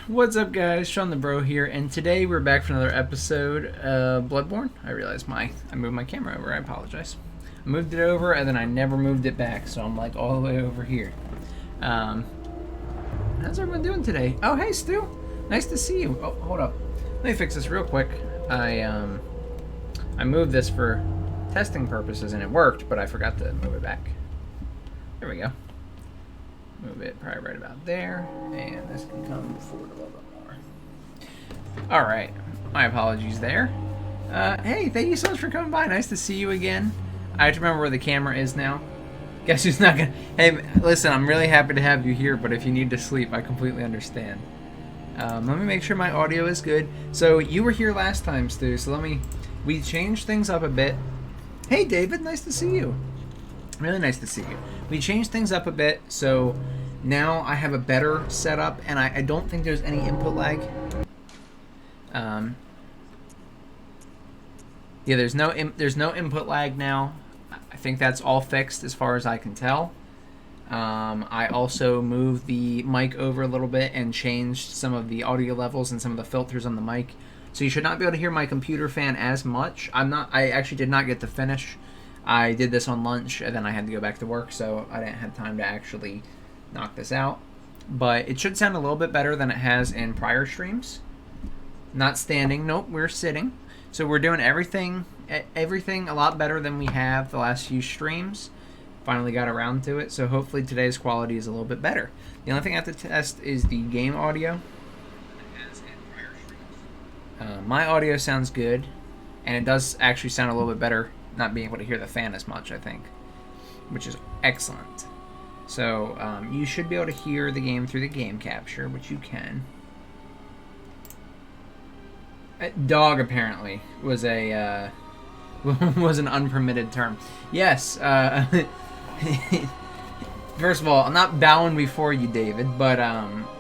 What's up, guys? Shawnthebro here, and today we're back for another episode of Bloodborne. I realized I moved my camera over. I apologize. I moved it over, and then I never moved it back, so I'm like all the way over here. How's everyone doing today? Oh, hey, Stu. Nice to see you. Oh, hold up. Let me fix this real quick. I moved this for testing purposes, and it worked, but I forgot to move it back. There we go. Move it probably right about there, and this can come forward a little bit more. Alright, my apologies there. Hey, thank you so much for coming by. Nice to see you again. I have to remember where the camera is now. Guess who's not gonna... Hey, listen, I'm really happy to have you here, but if you need to sleep, I completely understand. Let me make sure my audio is good. So, you were here last time, Stu, so we changed things up a bit. Hey, David, nice to see you. Really nice to see you. We changed things up a bit, so now I have a better setup, and I don't think there's any input lag. Yeah, there's no input lag now. I think that's all fixed as far as I can tell. I also moved the mic over a little bit and changed some of the audio levels and some of the filters on the mic, so you should not be able to hear my computer fan as much. I actually did not get to finish. I did this on lunch, and then I had to go back to work, so I didn't have time to actually knock this out. But it should sound a little bit better than it has in prior streams. Not standing. Nope, we're sitting. So we're doing everything a lot better than we have the last few streams. Finally got around to it, so hopefully today's quality is a little bit better. The only thing I have to test is the game audio. My audio sounds good, and it does actually sound a little bit better not being able to hear the fan as much, I think, which is excellent. So you should be able to hear the game through the game capture, which you can. Dog apparently was a was an unpermitted term. Yes. First of all, I'm not bowing before you, David, but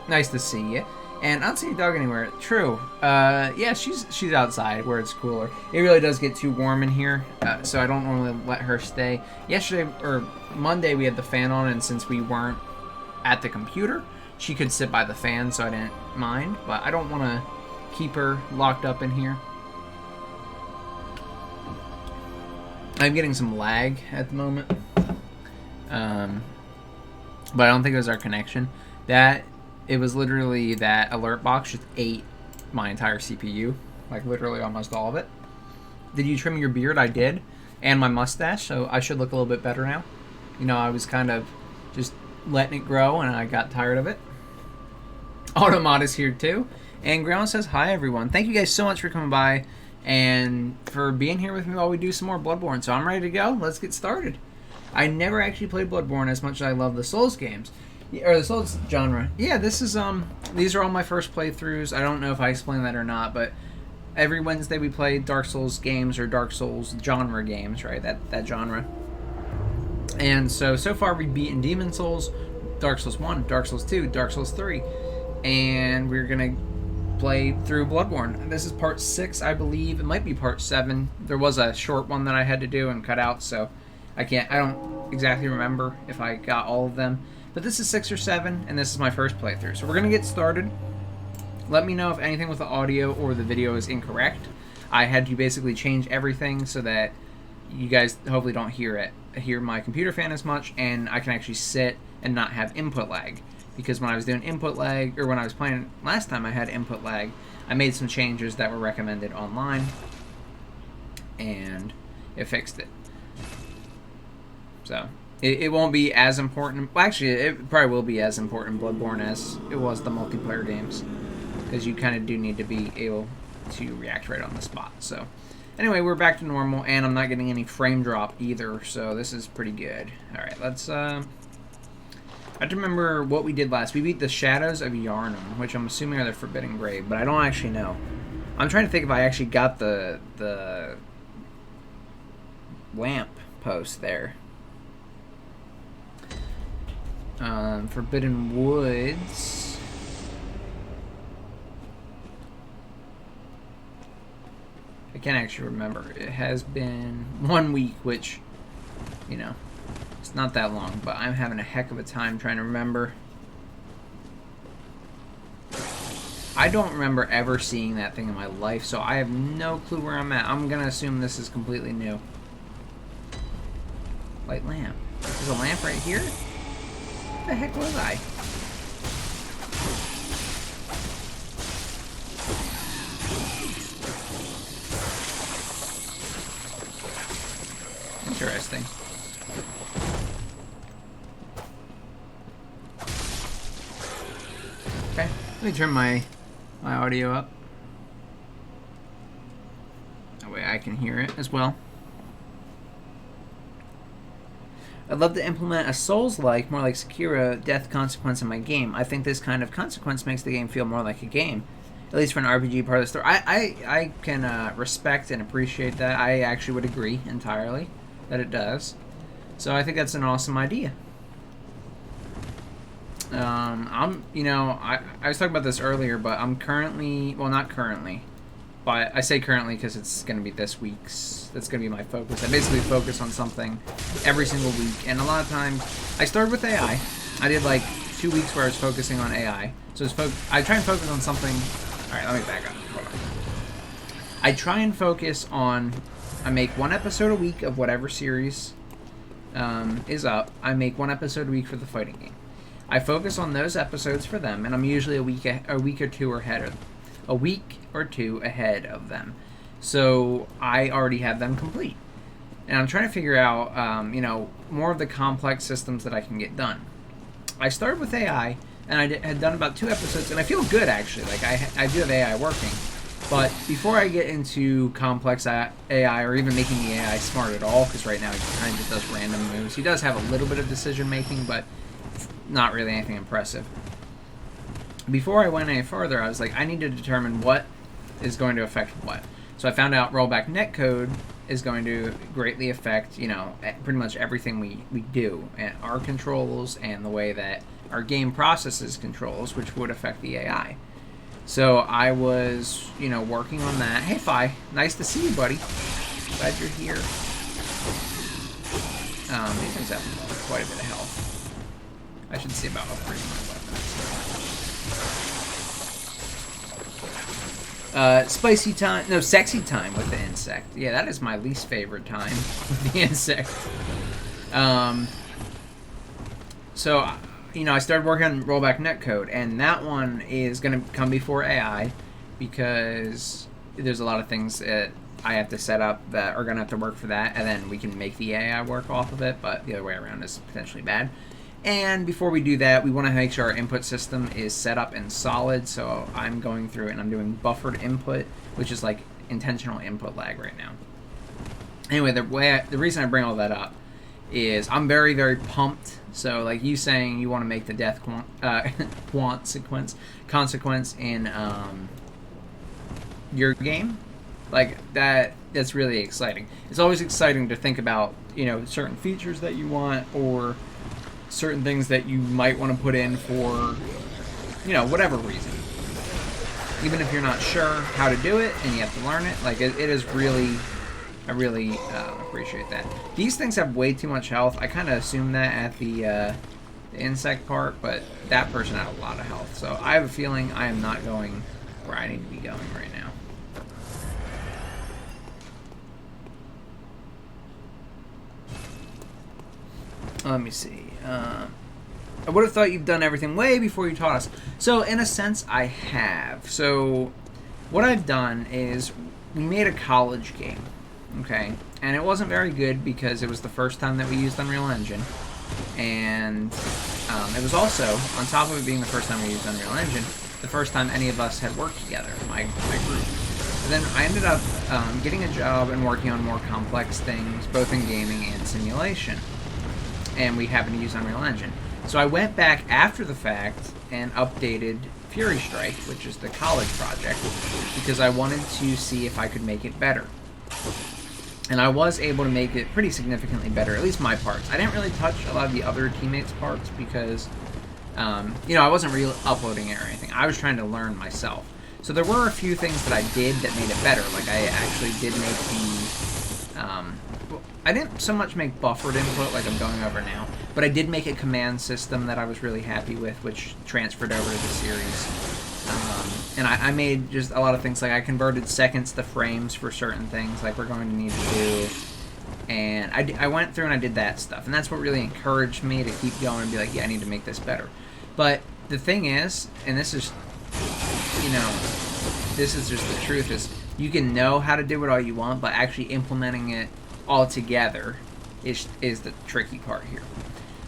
nice to see you. And I don't see a dog anywhere. True. Yeah, she's outside where it's cooler. It really does get too warm in here, so I don't normally let her stay. Yesterday, or Monday, we had the fan on, and since we weren't at the computer, she could sit by the fan, so I didn't mind. But I don't want to keep her locked up in here. I'm getting some lag at the moment. But I don't think it was our connection. It was literally that alert box just ate my entire CPU. Like, literally almost all of it. Did you trim your beard? I did. And my mustache, so I should look a little bit better now. You know, I was kind of just letting it grow, and I got tired of it. Automod is here, too. And Grandma says, hi, everyone. Thank you guys so much for coming by and for being here with me while we do some more Bloodborne. So I'm ready to go. Let's get started. I never actually played Bloodborne as much as I love the Souls games. Or the Souls genre. Yeah, this is, these are all my first playthroughs. I don't know if I explained that or not, but every Wednesday we play Dark Souls games, or Dark Souls genre games, right? That genre. And so far we've beaten Demon Souls, Dark Souls 1, Dark Souls 2, Dark Souls 3. And we're gonna play through Bloodborne. This is part 6, I believe. It might be part 7. There was a short one that I had to do and cut out, so I don't exactly remember if I got all of them. But this is 6 or 7, and this is my first playthrough. So we're going to get started. Let me know if anything with the audio or the video is incorrect. I had to basically change everything so that you guys hopefully don't hear my computer fan as much, and I can actually sit and not have input lag. Because when I was doing input lag, or when I was playing last time I had input lag, I made some changes that were recommended online, and it fixed it. So it won't be as important. Well, actually, it probably will be as important in Bloodborne as it was the multiplayer games, because you kind of do need to be able to react right on the spot. So anyway, we're back to normal, and I'm not getting any frame drop either, so this is pretty good. All right, let's. I have to remember what we did last. We beat the Shadows of Yharnam, which I'm assuming are the Forbidden Grave, but I don't actually know. I'm trying to think if I actually got the lamp post there. Forbidden Woods. I can't actually remember. It has been 1 week, which, you know, it's not that long, but I'm having a heck of a time trying to remember. I don't remember ever seeing that thing in my life, so I have no clue where I'm at. I'm gonna assume this is completely new. Light lamp. There's a lamp right here? Where the heck was I? Interesting. Okay, let me turn my audio up. That way I can hear it as well. I'd love to implement a Souls-like, more like Sekiro, death consequence in my game. I think this kind of consequence makes the game feel more like a game, at least for an RPG part of the story. I can respect and appreciate that. I actually would agree entirely that it does. So I think that's an awesome idea. I was talking about this earlier, but I'm currently, well, not currently, but I say currently because it's going to be this week's, that's going to be my focus. I basically focus on something every single week, and a lot of times, I started with AI. I did like 2 weeks where I was focusing on AI. So I try and focus on something, alright, let me back up. Hold on. I try and focus on, I make 1 episode a week of whatever series is up. I make 1 episode a week for the fighting game. I focus on those episodes for them, and I'm usually a week or two ahead of them. So I already have them complete, and I'm trying to figure out, more of the complex systems that I can get done. I started with AI, and I had done about 2 episodes, and I feel good actually. Like I do have AI working, but before I get into complex AI or even making the AI smart at all, because right now he kind of just does random moves. He does have a little bit of decision making, but not really anything impressive. Before I went any further, I was like, I need to determine what is going to affect what. So I found out rollback netcode is going to greatly affect, pretty much everything we do, and our controls and the way that our game processes controls, which would affect the AI. So I was, working on that. Hey, Fi, nice to see you, buddy. Glad you're here. These things have quite a bit of health. I should see about upgrading my weapons. Spicy time, no, sexy time with the insect. Yeah, that is my least favorite time with the insect. So, I started working on rollback netcode, and that one is going to come before AI because there's a lot of things that I have to set up that are going to have to work for that, and then we can make the AI work off of it, but the other way around is potentially bad. And before we do that, we want to make sure our input system is set up and solid. So I'm going through and I'm doing buffered input, which is like intentional input lag right now. Anyway, the reason I bring all that up is I'm very, very pumped. So like you saying you want to make the death consequence in your game, like that's really exciting. It's always exciting to think about, certain features that you want or certain things that you might want to put in for, whatever reason. Even if you're not sure how to do it and you have to learn it, like it is really, I really appreciate that. These things have way too much health. I kind of assumed that at the insect part, but that person had a lot of health. So I have a feeling I am not going where I need to be going right now. Let me see. I would have thought you've done everything way before you taught us. So, in a sense, I have. So, what I've done is we made a college game, okay? And it wasn't very good because it was the first time that we used Unreal Engine. And it was also, on top of it being the first time we used Unreal Engine, the first time any of us had worked together, my group. And then I ended up getting a job and working on more complex things, both in gaming and simulation. And we happened to use Unreal Engine. So I went back after the fact and updated Fury Strike, which is the college project, because I wanted to see if I could make it better. And I was able to make it pretty significantly better, at least my parts. I didn't really touch a lot of the other teammates' parts because, I wasn't re-uploading it or anything. I was trying to learn myself. So there were a few things that I did that made it better. Like I actually did make the... I didn't so much make buffered input like I'm going over now, but I did make a command system that I was really happy with, which transferred over to the series. And I made just a lot of things, like I converted seconds to frames for certain things, like we're going to need to do. And I went through and I did that stuff. And that's what really encouraged me to keep going and be like, yeah, I need to make this better. But the thing is, and this is, you know, this is just the truth, is you can know how to do it all you want, but actually implementing it all together is the tricky part here.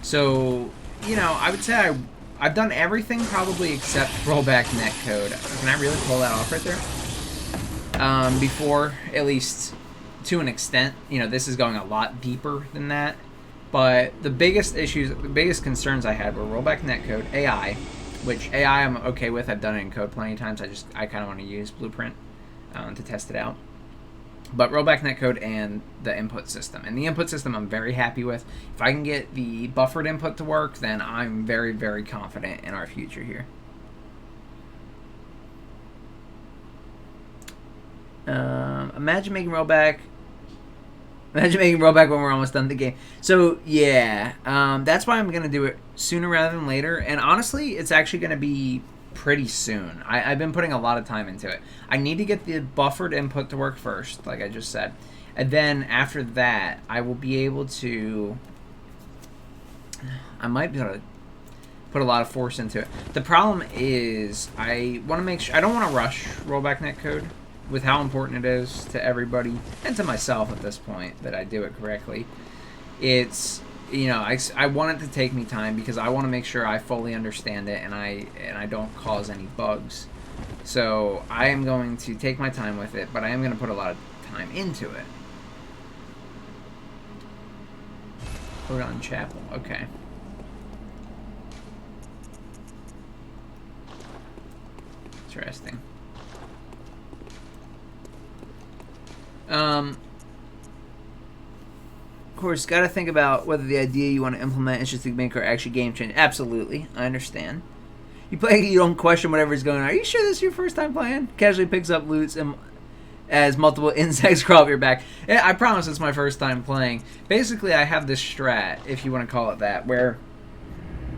So, you know, I would say I've done everything probably except rollback netcode. Can I really pull that off right there? Before, at least to an extent. You know, this is going a lot deeper than that. But the biggest issues, the biggest concerns I had were rollback netcode, AI, which AI I'm okay with. I've done it in code plenty of times. I kind of want to use Blueprint to test it out. But rollback netcode and the input system. And the input system I'm very happy with. If I can get the buffered input to work, then I'm very, very confident in our future here. Imagine making rollback when we're almost done the game. So, yeah. That's why I'm going to do it sooner rather than later. And honestly, it's actually going to be pretty soon. I've been putting a lot of time into it. I need to get the buffered input to work first, like I just said. And then after that, I will be able to... I might be able to put a lot of force into it. The problem is, I want to make sure... I don't want to rush rollback netcode with how important it is to everybody, and to myself at this point, that I do it correctly. It's... You know, I want it to take me time because I want to make sure I fully understand it and I don't cause any bugs. So I am going to take my time with it, but I am going to put a lot of time into it. Put on Chapel. Okay. Interesting. Of course, got to think about whether the idea you want to implement is just to make or actually game change. Absolutely, I understand. You play, you don't question whatever's going on. Are you sure this is your first time playing? Casually picks up loots and as multiple insects crawl up your back. Yeah, I promise it's my first time playing. Basically, I have this strat, if you want to call it that, where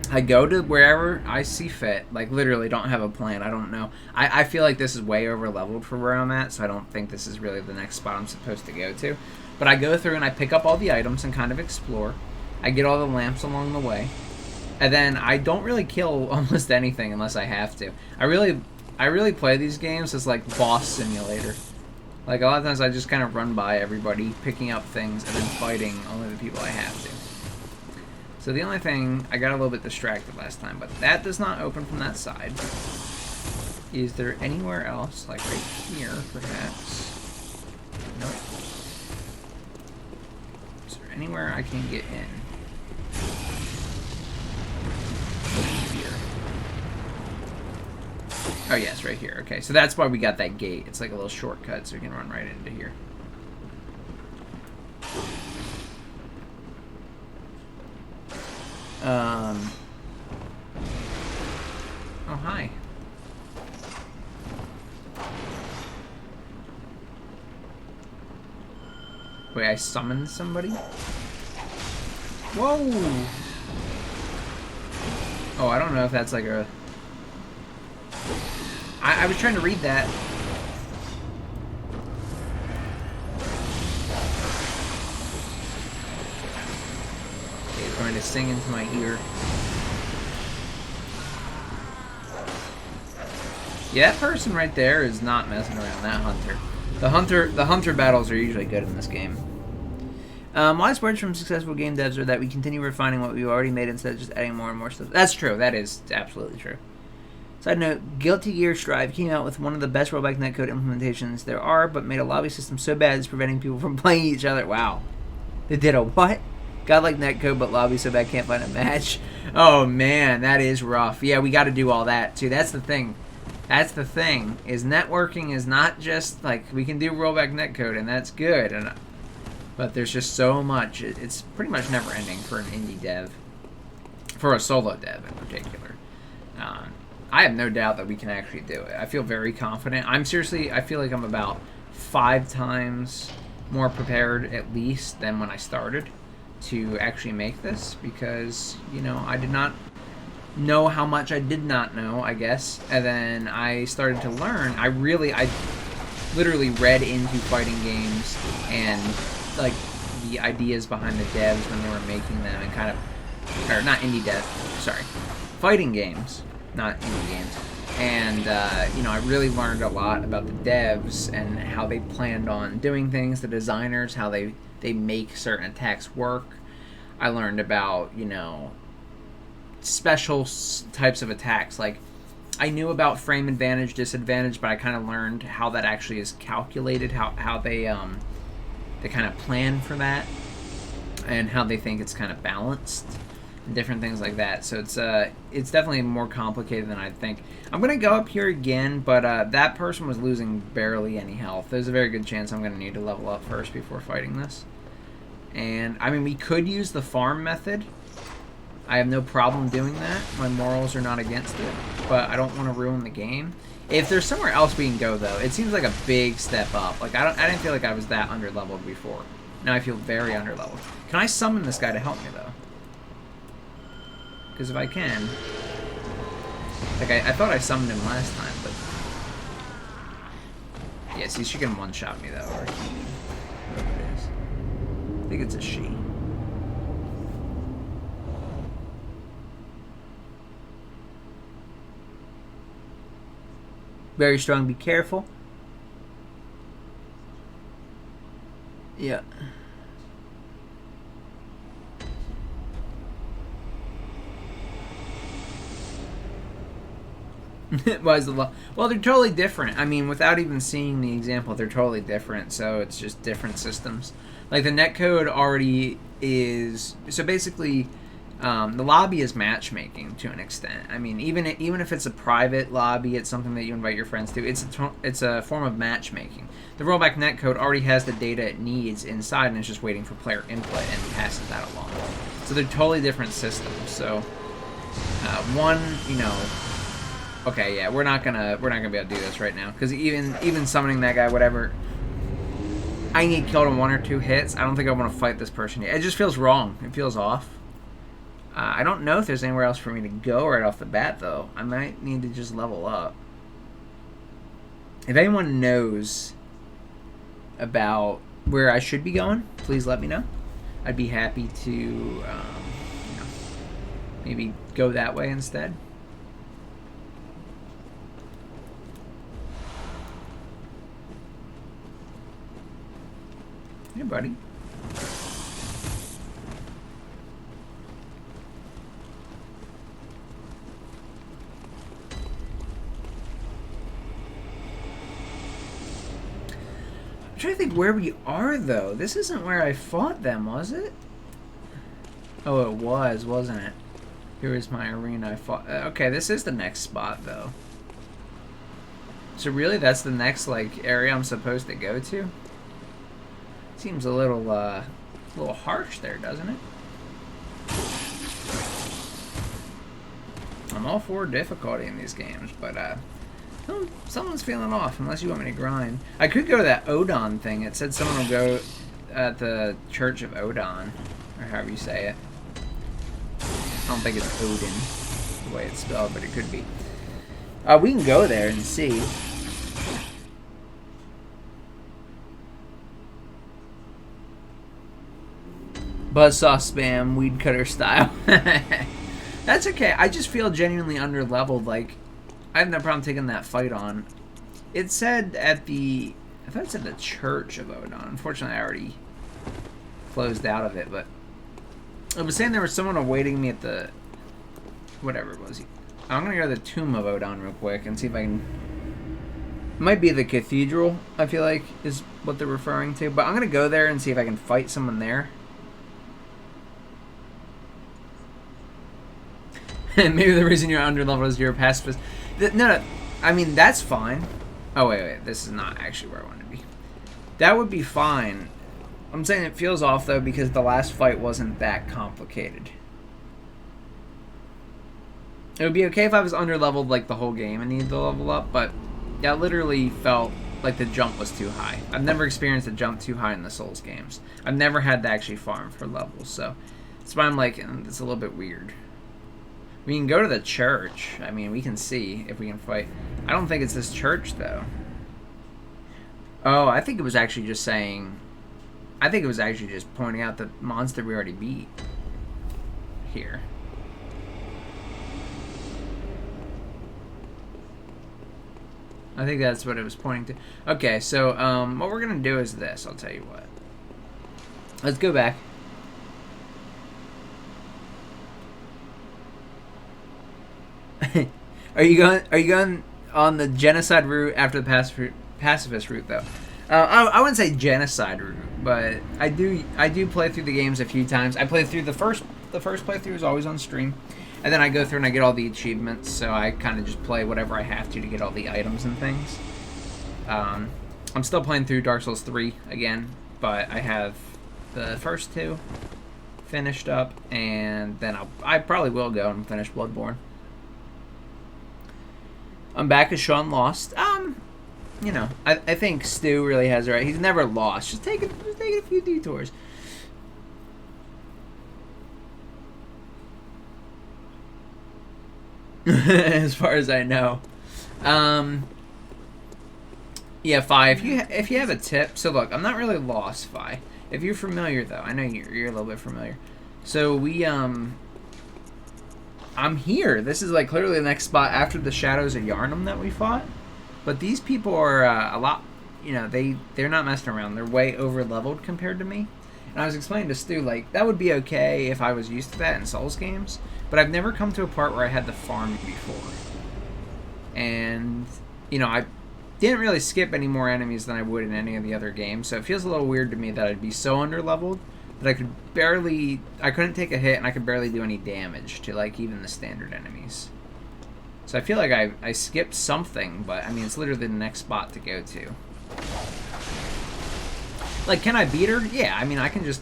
I go to wherever I see fit. Like, literally don't have a plan. I don't know. I feel like this is way over leveled for where I'm at, so I don't think this is really the next spot I'm supposed to go to. But I go through and I pick up all the items and kind of explore. I get all the lamps along the way. And then I don't really kill almost anything unless I have to. I really play these games as like boss simulator. Like a lot of times I just kind of run by everybody, picking up things and then fighting only the people I have to. So the only thing, I got a little bit distracted last time, but that does not open from that side. Is there anywhere else, like right here perhaps? Nope. Anywhere I can get in. Here. Oh yes, right here. Okay, so that's why we got that gate. It's like a little shortcut, so we can run right into here. Oh, hi. Wait, I summoned somebody? Whoa! Oh, I don't know if that's like a... I was trying to read that. Okay, it's going to sing into my ear. Yeah, that person right there is not messing around, that hunter. The hunter battles are usually good in this game. Wise words from successful game devs are that we continue refining what we've already made instead of just adding more and more stuff. That's true. That is absolutely true. Side note, Guilty Gear Strive came out with one of the best rollback netcode implementations there are, but made a lobby system so bad it's preventing people from playing each other. Wow. They did a what? Godlike netcode, but lobby so bad can't find a match. Oh man, that is rough. Yeah, we got to do all that too. That's the thing. That's the thing, is networking is not just, like, we can do rollback netcode, and that's good, but there's just so much. It's pretty much never-ending for an indie dev, for a solo dev in particular. I have no doubt that we can actually do it. I feel very confident. I feel like I'm about 5 times more prepared, at least, than when I started to actually make this, because, you know, I did not know how much I did not know, I guess. And then I started to learn. I literally read into fighting games and like the ideas behind the devs when they were making them, and kind of, or not indie dev, sorry, fighting games, not indie games. And you know, I really learned a lot about the devs and how they planned on doing things, the designers, how they make certain attacks work. I learned about, you know, special types of attacks. Like, I knew about frame advantage, disadvantage, but I kind of learned how that actually is calculated, how they kind of plan for that, and how they think it's kind of balanced, and different things like that. So it's definitely more complicated than I think. I'm gonna go up here again, but that person was losing barely any health. There's a very good chance I'm gonna need to level up first before fighting this. And I mean, we could use the farm method. I have no problem doing that. My morals are not against it, but I don't want to ruin the game. If there's somewhere else we can go, though, it seems like a big step up. Like, I didn't feel like I was that underleveled before. Now I feel very underleveled. Can I summon this guy to help me, though? Because if I can... Like, I thought I summoned him last time, but... Yes, he should one-shot me, though, or he... Whoever it is. I think it's a she. Very strong, be careful. Yeah. Why is the law? Well, they're totally different. I mean, without even seeing the example, they're totally different. So it's just different systems. Like the netcode already is. So basically, the lobby is matchmaking to an extent. I mean, even if it's a private lobby, it's something that you invite your friends to. It's a form of matchmaking. The rollback netcode already has the data it needs inside, and it's just waiting for player input and passes that along. So they're totally different systems. So one, you know. Okay, yeah, we're not gonna be able to do this right now, because even summoning that guy, whatever, I need killed in 1 or 2 hits. I don't think I want to fight this person yet. It just feels wrong. It feels off. I don't know if there's anywhere else for me to go right off the bat, though. I might need to just level up. If anyone knows about where I should be going, please let me know. I'd be happy to, you know, maybe go that way instead. Hey, buddy. I'm trying to think where we are, though. This isn't where I fought them, was it? Oh, it was, wasn't it? Here is my arena I fought. Okay, this is the next spot, though. So really, that's the next, like, area I'm supposed to go to? Seems a little harsh there, doesn't it? I'm all for difficulty in these games, but someone's feeling off, unless you want me to grind. I could go to that Odon thing. It said someone will go at the Church of Odon, or however you say it. I don't think it's Odin, the way it's spelled, but it could be. We can go there and see. Buzzsaw spam, weed cutter style. That's okay. I just feel genuinely underleveled. Like, I have no problem taking that fight on. It said at the... I thought it said the Church of Odon. Unfortunately, I already closed out of it, but... I was saying there was someone awaiting me at the... Whatever it was. I'm going to go to the Tomb of Odon real quick and see if I can... It might be the Cathedral, I feel like, is what they're referring to. But I'm going to go there and see if I can fight someone there. Maybe the reason you're underleveled is you're a pacifist. No, I mean, that's fine. Oh, wait, this is not actually where I want to be. That would be fine. I'm saying it feels off, though, because the last fight wasn't that complicated. It would be okay if I was underleveled, like, the whole game and needed to level up, but that literally felt like the jump was too high. I've never experienced a jump too high in the Souls games. I've never had to actually farm for levels, so that's why I'm like, it's a little bit weird. We can go to the church. I mean, we can see if we can fight. I don't think it's this church, though. Oh, I think it was actually just saying... I think it was actually just pointing out the monster we already beat. Here. I think that's what it was pointing to. Okay, so what we're going to do is this. I'll tell you what. Let's go back. Are you going on the genocide route after the pacifist route, though? I wouldn't say genocide route, but I do play through the games a few times. I play through the first playthrough is always on stream, and then I go through and I get all the achievements. So I kind of just play whatever I have to get all the items and things. I'm still playing through Dark Souls 3 again, but I have the first two finished up, and then I probably will go and finish Bloodborne. I'm back as Sean Lost. You know, I think Stu really has it right. He's never lost. Just taking a few detours. As far as I know. Yeah, Fi, if you have a tip. So look, I'm not really lost, Fi. If you're familiar though, I know you're a little bit familiar. So we I'm here. This is like clearly the next spot after the Shadows of Yharnam that we fought. But these people are a lot, you know, they're not messing around. They're way over leveled compared to me. And I was explaining to Stu, like, that would be okay if I was used to that in Souls games. But I've never come to a part where I had to farm before. And, you know, I didn't really skip any more enemies than I would in any of the other games. So it feels a little weird to me that I'd be so under leveled that I couldn't take a hit and I could barely do any damage to, like, even the standard enemies. So I feel like I skipped something, but I mean, it's literally the next spot to go to. Like, can I beat her? Yeah, I mean, I can just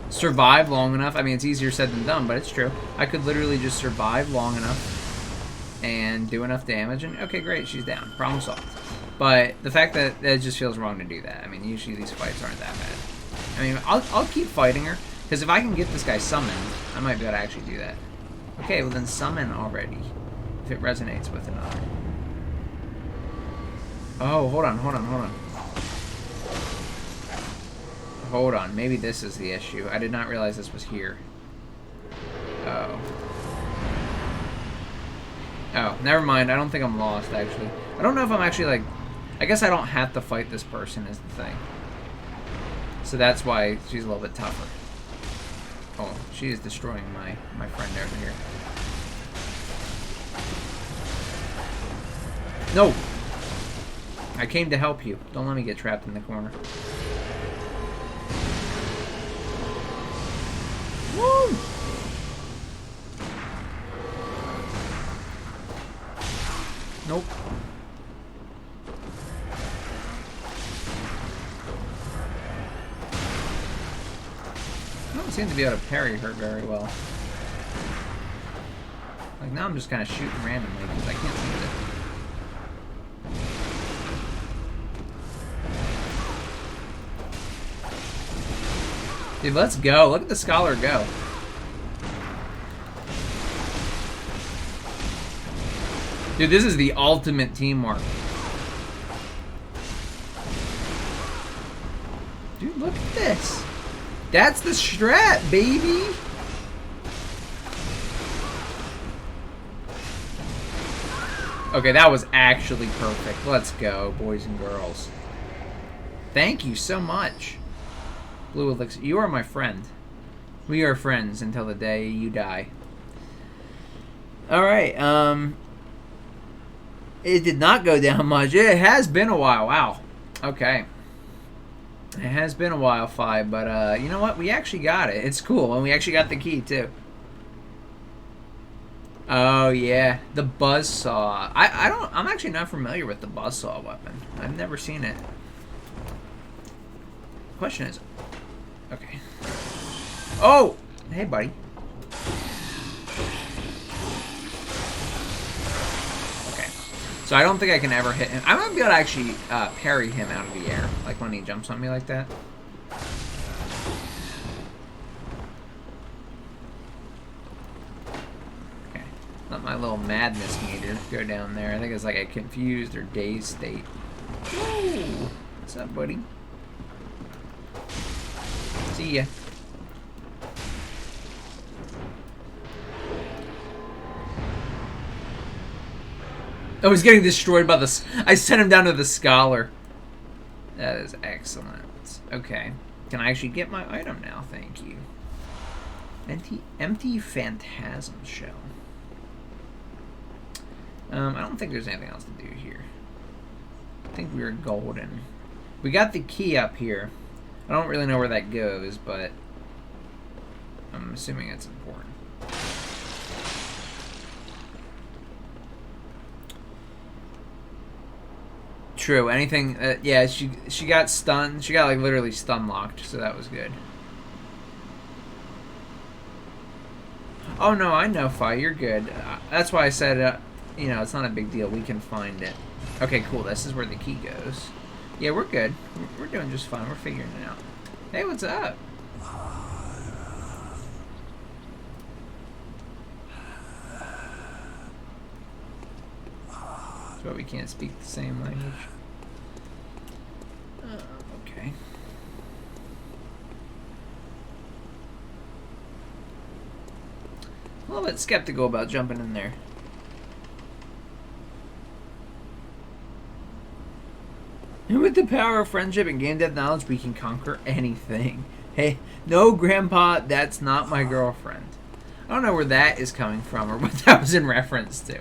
survive long enough. I mean, it's easier said than done, but it's true. I could literally just survive long enough and do enough damage, and okay, great, she's down. Problem solved. But the fact that it just feels wrong to do that. I mean, usually these fights aren't that bad. I mean, I'll keep fighting her, because if I can get this guy summoned, I might be able to actually do that. Okay, well then summon already. If it resonates with another. Oh, hold on. Hold on, maybe this is the issue. I did not realize this was here. Oh. Oh, never mind. I don't think I'm lost, actually. I don't know if I'm actually, like... I guess I don't have to fight this person is the thing. So that's why she's a little bit tougher. Oh, she is destroying my friend over here. No! I came to help you. Don't let me get trapped in the corner. Woo! Nope. I don't seem to be able to parry her very well. Like, now I'm just kind of shooting randomly because I can't see it. Dude, let's go. Look at the scholar go. Dude, this is the ultimate teamwork. Dude, look at this. That's the strat, baby. Okay, that was actually perfect. Let's go, boys and girls. Thank you so much. Blue Elixir, you are my friend. We are friends until the day you die. Alright, it did not go down much. It has been a while. Wow. Okay. It has been a while, Fi, but you know what? We actually got it. It's cool, and we actually got the key, too. Oh, yeah. The buzzsaw. I'm actually not familiar with the buzzsaw weapon. I've never seen it. Question is... Okay. Oh! Hey, buddy. Okay. So I don't think I can ever hit him. I might be able to actually parry him out of the air. Like when he jumps on me like that. little madness meter go down there. I think it's like a confused or dazed state. Whoa. What's up, buddy? See ya. Oh, he's getting destroyed by the... I sent him down to the scholar. That is excellent. Okay. Can I actually get my item now? Thank you. Empty phantasm shell. I don't think there's anything else to do here. I think we were golden. We got the key up here. I don't really know where that goes, but I'm assuming it's important. True. Anything? Yeah, she got stunned. She got like literally stun locked, so that was good. Oh no, I know, Fi. You're good. That's why I said, you know, it's not a big deal. We can find it. Okay, cool. This is where the key goes. Yeah, we're good. We're doing just fine. We're figuring it out. Hey, what's up? So we can't speak the same language. Okay. A little bit skeptical about jumping in there. And with the power of friendship and game depth knowledge, we can conquer anything. Hey, no, Grandpa, that's not my girlfriend. I don't know where that is coming from or what that was in reference to.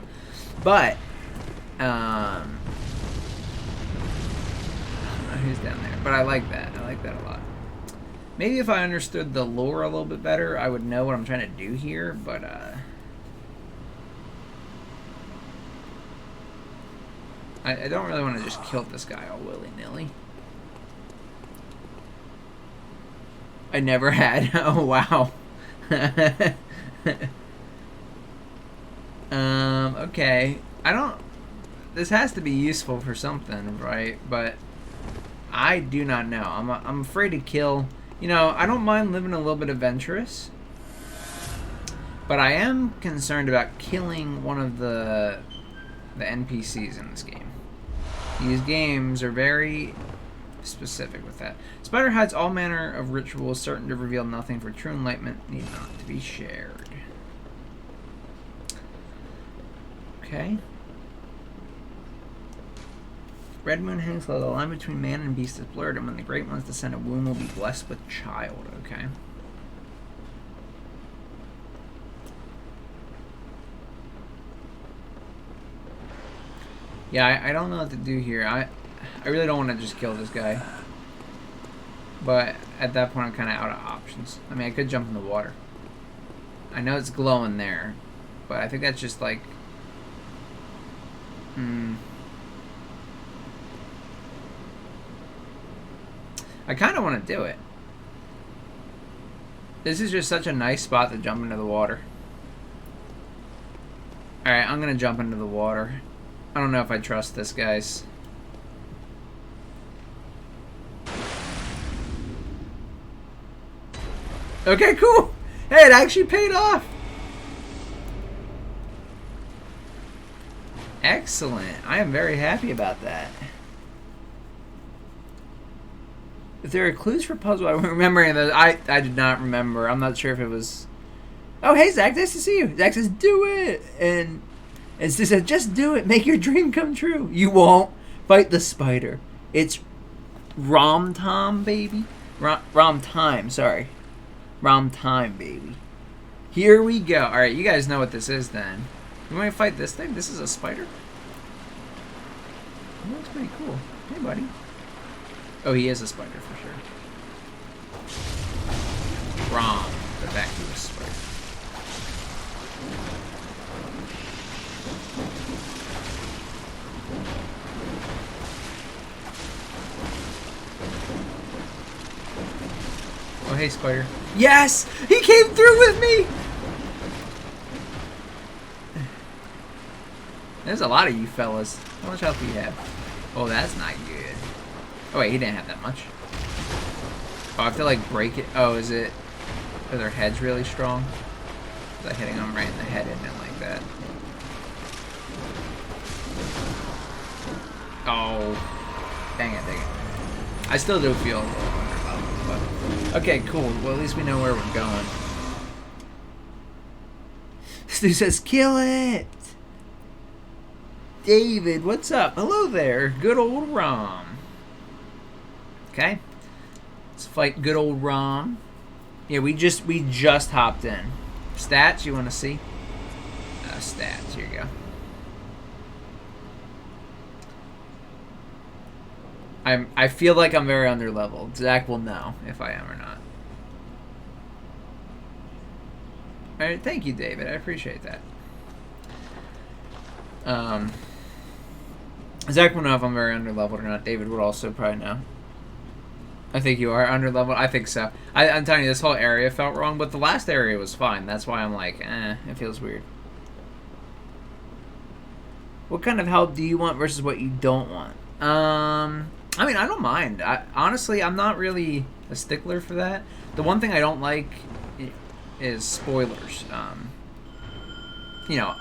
But, who's down there? But I like that. I like that a lot. Maybe if I understood the lore a little bit better, I would know what I'm trying to do here, but, I don't really want to just kill this guy all willy-nilly. I never had. Oh, wow. Okay. I don't... This has to be useful for something, right? But I do not know. I'm afraid to kill... You know, I don't mind living a little bit adventurous. But I am concerned about killing one of the NPCs in this game. These games are very specific with that. Spider hides all manner of rituals, certain to reveal nothing, for true enlightenment need not to be shared. Okay. Red moon hangs low. The line between man and beast is blurred, and when the great ones descend, a womb will be blessed with child. Okay. Yeah, I don't know what to do here. I really don't want to just kill this guy. But at that point, I'm kind of out of options. I mean, I could jump in the water. I know it's glowing there, but I think that's just like... I kind of want to do it. This is just such a nice spot to jump into the water. Alright, I'm going to jump into the water. I don't know if I trust this, guys. Okay, cool. Hey, it actually paid off. Excellent. I am very happy about that. If there are clues for puzzle, I remember any of those. I did not remember. I'm not sure if it was... Oh, hey, Zach. Nice to see you. Zach says, do it. And she says, just do it. Make your dream come true. You won't. Fight the spider. It's Rom-Tom, baby. Rom-Time, sorry. Rom-Time, baby. Here we go. Alright, you guys know what this is then. You want to fight this thing? This is a spider? It looks pretty cool. Hey, buddy. Oh, he is a spider for sure. Rom, the vacuous spider. Oh, hey, spider. Yes! He came through with me! There's a lot of you fellas. How much health do you have? Oh, that's not good. Oh, wait, he didn't have that much. Oh, I have to, like, break it. Oh, is it... Are their heads really strong? Is that hitting them right in the head, isn't it, like that? Oh, dang it. I still do feel a little underleveled, but okay, cool. Well, at least we know where we're going. Stu says, kill it! David, what's up? Hello there, good old Rom. Okay, let's fight good old Rom. Yeah, we just hopped in. Stats, you want to see? Stats, here you go. I feel like I'm very underleveled. Zach will know if I am or not. Alright, thank you, David. I appreciate that. Zach will know if I'm very underleveled or not. David would also probably know. I think you are underleveled. I think so. I'm telling you, this whole area felt wrong, but the last area was fine. That's why I'm like, it feels weird. What kind of help do you want versus what you don't want? I mean, I don't mind. Honestly, I'm not really a stickler for that. The one thing I don't like is spoilers. You know,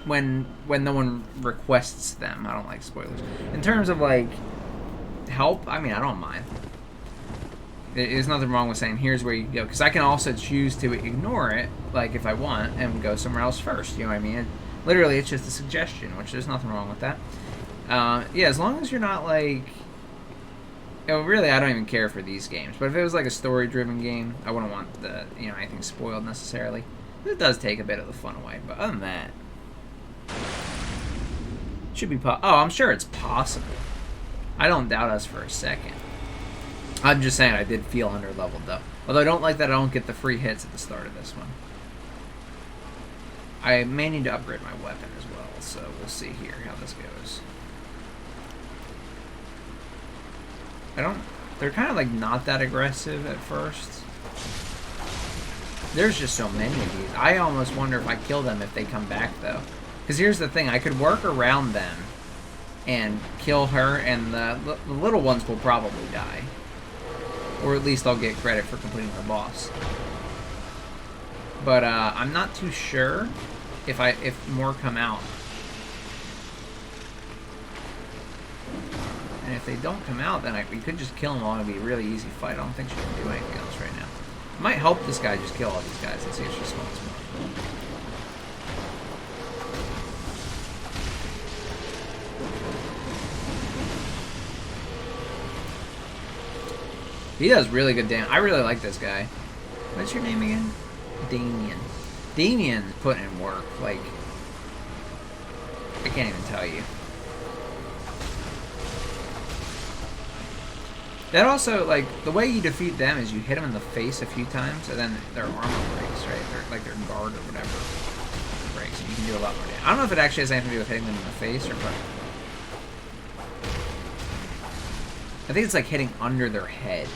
when no one requests them, I don't like spoilers. In terms of like help, I mean, I don't mind. There's nothing wrong with saying here's where you go, because I can also choose to ignore it, like if I want, and go somewhere else first. You know what I mean? Literally, it's just a suggestion, which there's nothing wrong with that. Yeah, as long as you're not like... Oh, really, I don't even care for these games. But if it was like a story-driven game, I wouldn't want anything spoiled necessarily. It does take a bit of the fun away, but other than that, it should be oh, I'm sure it's possible. I don't doubt us for a second. I'm just saying I did feel underleveled though. Although I don't like that I don't get the free hits at the start of this one. I may need to upgrade my weapon as well, so we'll see here how this goes. They're kind of like not that aggressive at first. There's just so many of these. I almost wonder if I kill them if they come back though. Because here's the thing, I could work around them and kill her, and the little ones will probably die. Or at least I'll get credit for completing the boss. But I'm not too sure if more come out. And if they don't come out, then we could just kill them all. It'd be a really easy fight. I don't think she can do anything else right now. It might help this guy just kill all these guys and see if she spawns more. He does really good damage. I really like this guy. What's your name again? Damien. Damien's putting in work. Like, I can't even tell you. That also, like, the way you defeat them is you hit them in the face a few times, and then their armor breaks, right? Their guard or whatever breaks, and you can do a lot more damage. I don't know if it actually has anything to do with hitting them in the face or what. I think it's like hitting under their head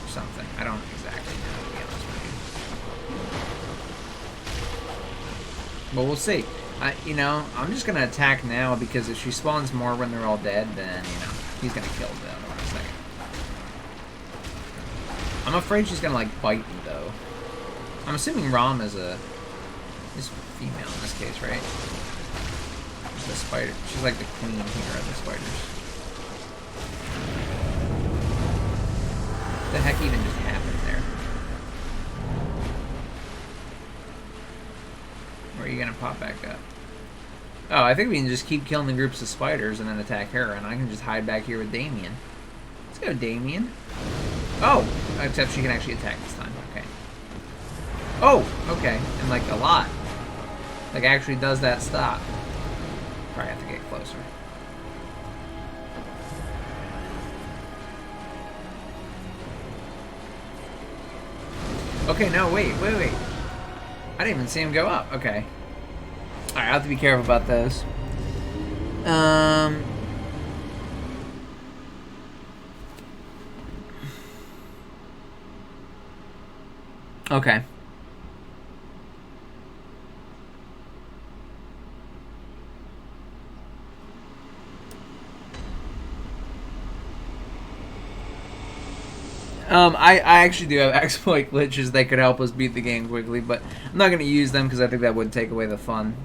or something. I don't exactly know, to be honest with you. But we'll see. I'm just going to attack now, because if she spawns more when they're all dead, then, he's going to kill them in a second. I'm afraid she's going to, like, bite me, though. I'm assuming Rom is female in this case, right? The spider. She's like the queen here of the spiders. What the heck even just happened there? Where are you going to pop back up? Oh, I think we can just keep killing the groups of spiders and then attack her, and I can just hide back here with Damien. Let's go, Damien. Oh! Except she can actually attack this time. Okay. Oh! Okay. And, like, a lot. Like, actually does that stop. Probably have to get closer. Okay, no, wait. I didn't even see him go up. Okay. Alright, I have to be careful about those. Okay. I actually do have exploit glitches that could help us beat the game quickly, but I'm not going to use them because I think that would take away the fun.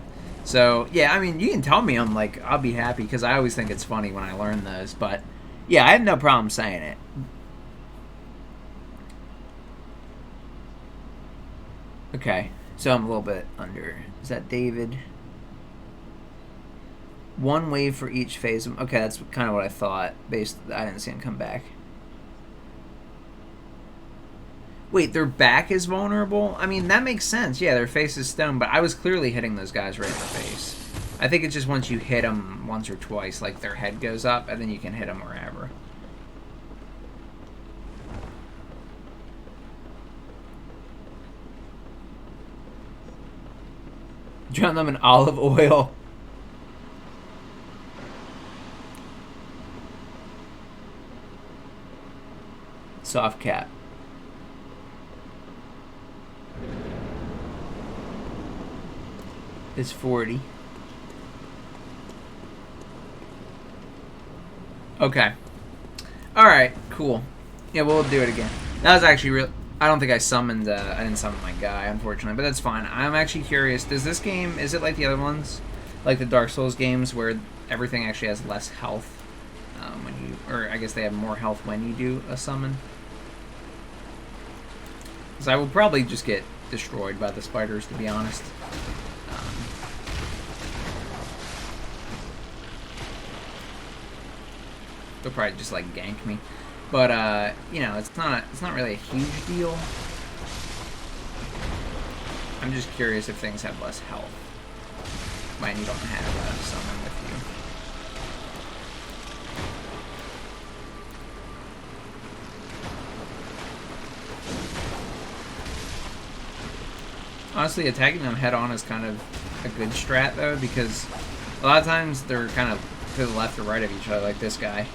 So, yeah, I mean, you can tell me, I'm like, I'll be happy, because I always think it's funny when I learn those, but, yeah, I have no problem saying it. Okay, so I'm a little bit under. Is that David? One wave for each phase. Okay, that's kind of what I thought. I didn't see him come back. Wait, their back is vulnerable? I mean, that makes sense. Yeah, their face is stone, but I was clearly hitting those guys right in the face. I think it's just once you hit them once or twice, like their head goes up, and then you can hit them wherever. Drown them in olive oil. Soft cap. Is 40. Okay. Alright, cool. Yeah, we'll do it again. That was actually real. I don't think I summoned, I didn't summon my guy, unfortunately, but that's fine. I'm actually curious, does this game, is it like the other ones? Like the Dark Souls games where everything actually has less health when you, or I guess they have more health when you do a summon? Because I will probably just get destroyed by the spiders, to be honest. They'll probably just like gank me, but you know, it's not really a huge deal. I'm just curious if things have less health when you don't have someone with you. Honestly, attacking them head on is kind of a good strat though, because a lot of times they're kind of to the left or right of each other, like this guy.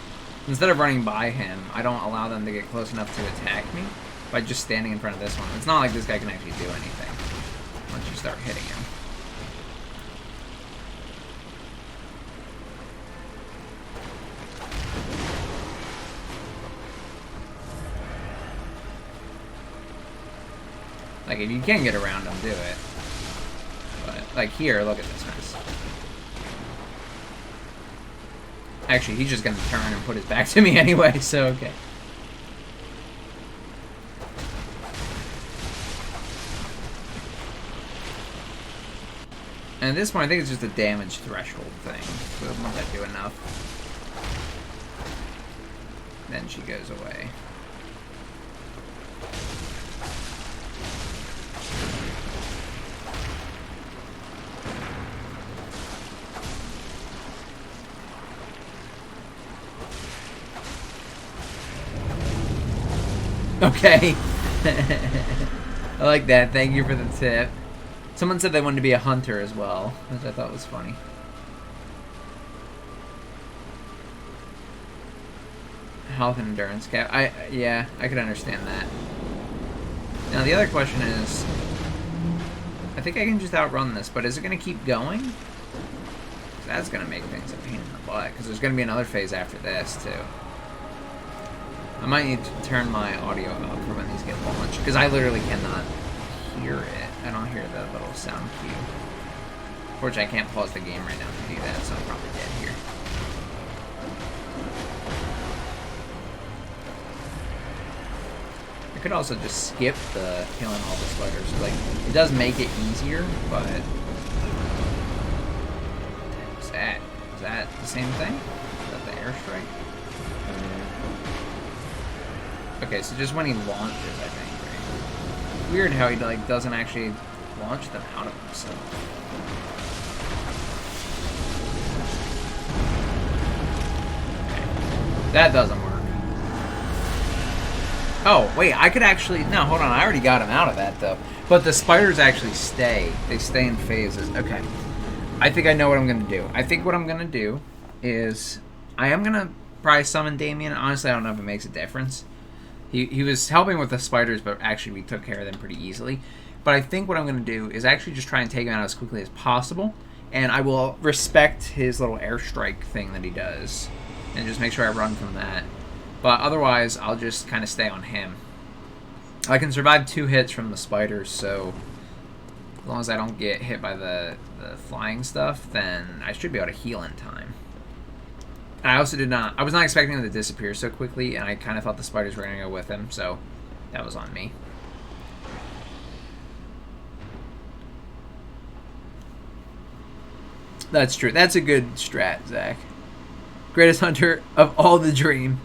Instead of running by him, I don't allow them to get close enough to attack me by just standing in front of this one. It's not like this guy can actually do anything once you start hitting him. Like, if you can get around him, do it. But, like, here, look at this mess. Actually, he's just gonna turn and put his back to me anyway, so okay. And at this point, I think it's just a damage threshold thing. So once I do enough, then she goes away. Okay. I like that. Thank you for the tip. Someone said they wanted to be a hunter as well, which I thought was funny. Health and endurance cap. Yeah, I could understand that. Now the other question is, I think I can just outrun this, but is it going to keep going? That's going to make things a pain in the butt, because there's going to be another phase after this, too. I might need to turn my audio up for when these get launched, because I literally cannot hear it. I don't hear the little sound cue. Unfortunately, I can't pause the game right now to do that, so I'm probably dead here. I could also just skip the killing all the spiders. Like, it does make it easier, but... Is that the same thing? Is that the airstrike? Okay, so just when he launches, I think, right? Weird how he, like, doesn't actually launch them out of himself. Okay. That doesn't work. Oh, wait, I could actually... No, hold on, I already got him out of that, though. But the spiders actually stay. They stay in phases. Okay. I think I know what I'm going to do. I think what I'm going to do is... I am going to probably summon Damien. Honestly, I don't know if it makes a difference. He was helping with the spiders, but actually we took care of them pretty easily. But I think what I'm going to do is actually just try and take him out as quickly as possible. And I will respect his little airstrike thing that he does. And just make sure I run from that. But otherwise, I'll just kind of stay on him. I can survive 2 hits from the spiders, so... As long as I don't get hit by the flying stuff, then I should be able to heal in time. I also did not... I was not expecting him to disappear so quickly, and I kind of thought the spiders were going to go with him, so that was on me. That's true. That's a good strat, Zach. Greatest hunter of all the dream.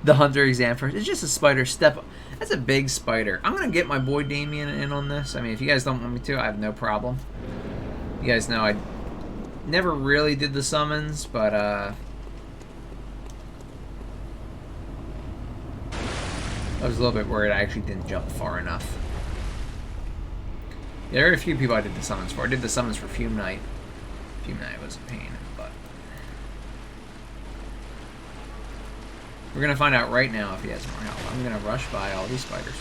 The hunter exam first. It's just a spider step up. That's a big spider. I'm going to get my boy Damien in on this. I mean, if you guys don't want me to, I have no problem. You guys know I never really did the summons, but I was a little bit worried I actually didn't jump far enough. Yeah, there are a few people I did the summons for. I did the summons for Fume Knight. Fume Knight was a pain in the butt. We're going to find out right now if he has more health. I'm going to rush by all these spiders.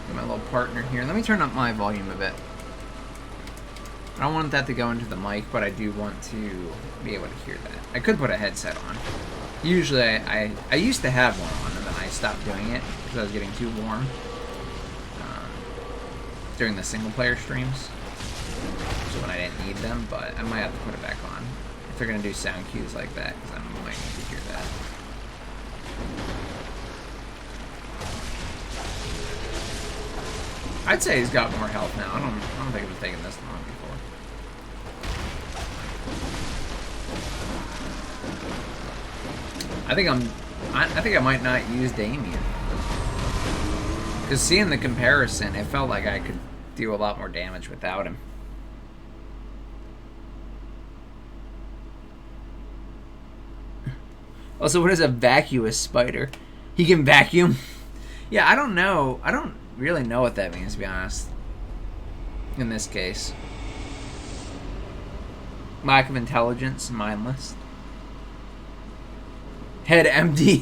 Get my little partner here. Let me turn up my volume a bit. I don't want that to go into the mic, but I do want to be able to hear that. I could put a headset on. Usually, I used to have one on, and then I stopped doing it because I was getting too warm during the single-player streams. So when I didn't need them, but I might have to put it back on if they're going to do sound cues like that, because I might need to hear that. I'd say he's got more health now. I don't think it was taking this long before. I think I might not use Damien. Because seeing the comparison, it felt like I could do a lot more damage without him. Also, what is a vacuous spider? He can vacuum? Yeah, I don't know. I don't really know what that means, to be honest. In this case. Lack of intelligence, mindless. Head empty.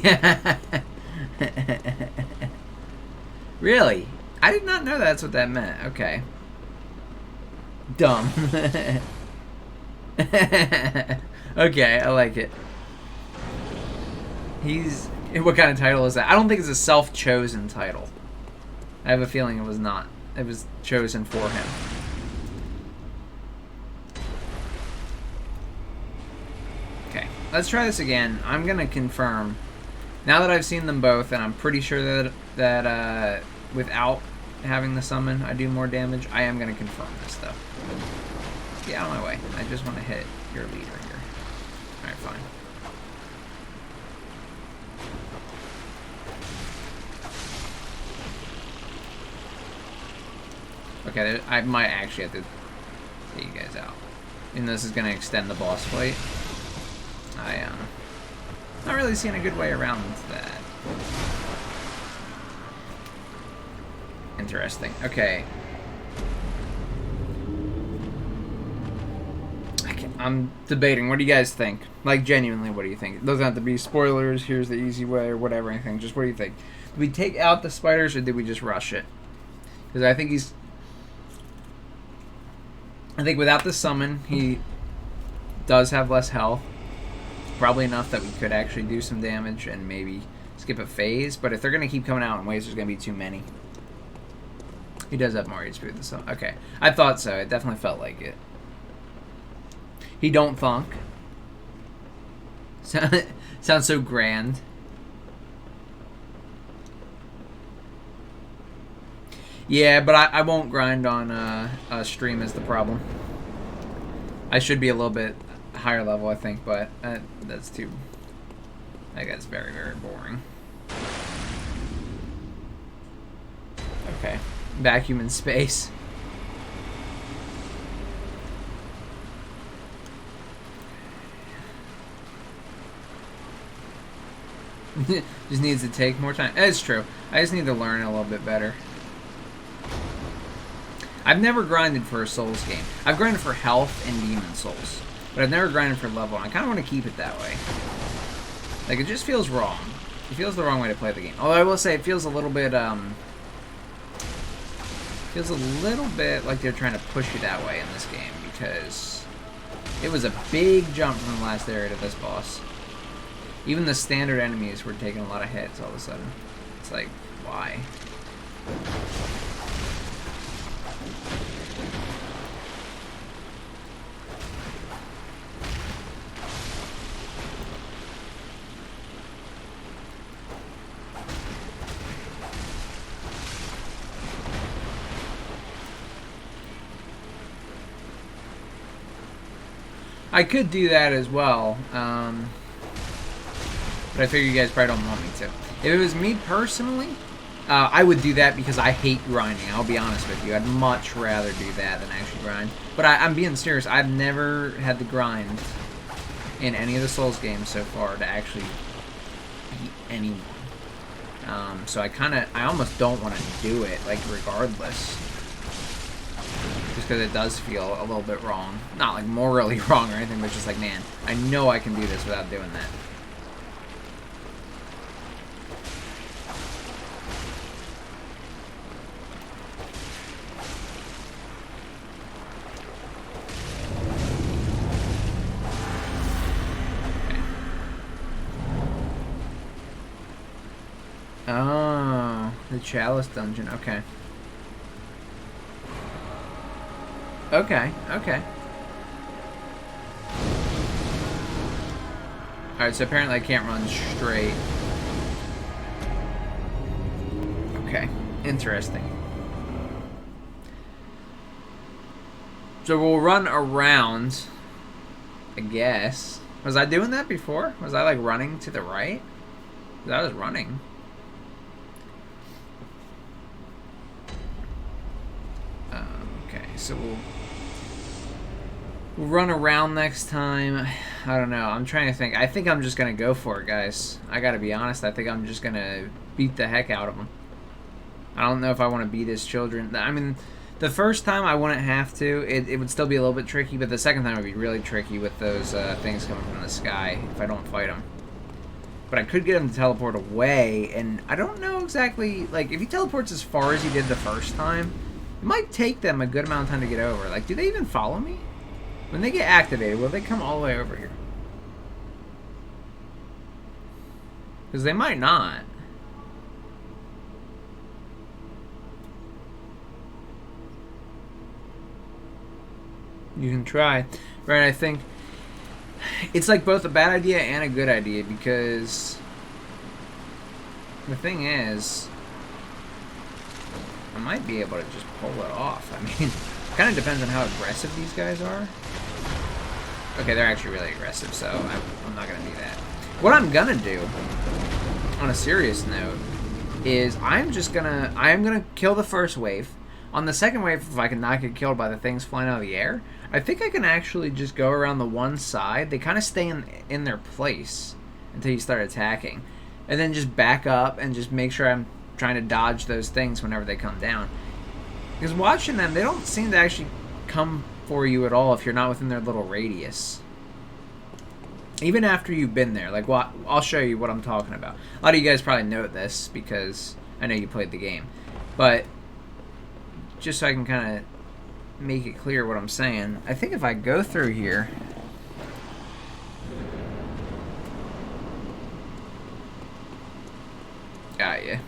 Really? I did not know that's what that meant. Okay. Dumb. Okay, I like it. He's... What kind of title is that? I don't think it's a self-chosen title. I have a feeling it was not. It was chosen for him. Okay, let's try this again. I'm going to confirm. Now that I've seen them both, and I'm pretty sure that without having the summon, I do more damage, I am going to confirm this, though. Get out of my way. I just want to hit your leader here. Alright, fine. Okay, I might actually have to get you guys out. And this is going to extend the boss fight. I am not really seeing a good way around that. Interesting. Okay. I'm debating. What do you guys think? Like, genuinely, what do you think? It doesn't have to be spoilers, here's the easy way, or whatever, anything. Just what do you think? Did we take out the spiders, or did we just rush it? Because I think he's... I think without the summon, he does have less health. Probably enough that we could actually do some damage and maybe skip a phase. But if they're going to keep coming out in waves, there's going to be too many. He does have more HP with the summon. Okay. I thought so. It definitely felt like it. He don't thunk. Sounds so grand. Yeah, but I won't grind on a stream is the problem. I should be a little bit higher level, I think, but that's too... I guess very, very boring. Okay. Vacuum in space. Just needs to take more time. It's true. I just need to learn a little bit better. I've never grinded for a Souls game. I've grinded for health and Demon Souls. But I've never grinded for level. I kind of want to keep it that way. Like, it just feels wrong. It feels the wrong way to play the game. Although I will say it feels a little bit, like they're trying to push you that way in this game, because it was a big jump from the last area to this boss. Even the standard enemies were taking a lot of hits all of a sudden. It's like, why? I could do that as well, but I figure you guys probably don't want me to. If it was me personally, I would do that because I hate grinding. I'll be honest with you. I'd much rather do that than actually grind. But I'm being serious. I've never had to grind in any of the Souls games so far to actually beat anyone. So I almost don't want to do it, like, regardless. Just because it does feel a little bit wrong. Not like morally wrong or anything, but just like, man, I know I can do this without doing that. Okay. Oh, the Chalice Dungeon, okay. Okay, okay. Alright, so apparently I can't run straight. Okay, interesting. So we'll run around, I guess. Was I doing that before? Was I, like, running to the right? 'Cause I was running. Okay, so we'll run around next time. I don't know. I'm trying to think. I think I'm just going to go for it, guys. I got to be honest. I think I'm just going to beat the heck out of them. I don't know if I want to beat his children. I mean, the first time I wouldn't have to. It would still be a little bit tricky, but the second time would be really tricky with those things coming from the sky if I don't fight them. But I could get him to teleport away, and I don't know exactly... Like, if he teleports as far as he did the first time, it might take them a good amount of time to get over. Like, do they even follow me? When they get activated, will they come all the way over here? Because they might not. You can try. Right, I think it's like both a bad idea and a good idea, because the thing is, I might be able to just pull it off. I mean, it kind of depends on how aggressive these guys are. Okay, they're actually really aggressive, so I'm not going to do that. What I'm going to do, on a serious note, is I am going to kill the first wave. On the second wave, if I can not get killed by the things flying out of the air, I think I can actually just go around the one side. They kind of stay in their place until you start attacking. And then just back up and just make sure I'm trying to dodge those things whenever they come down. Because watching them, they don't seem to actually come for you at all if you're not within their little radius. Even after you've been there. Like, well, I'll show you what I'm talking about. A lot of you guys probably know this because I know you played the game. But just so I can kind of make it clear what I'm saying, I think if I go through here... Got ya.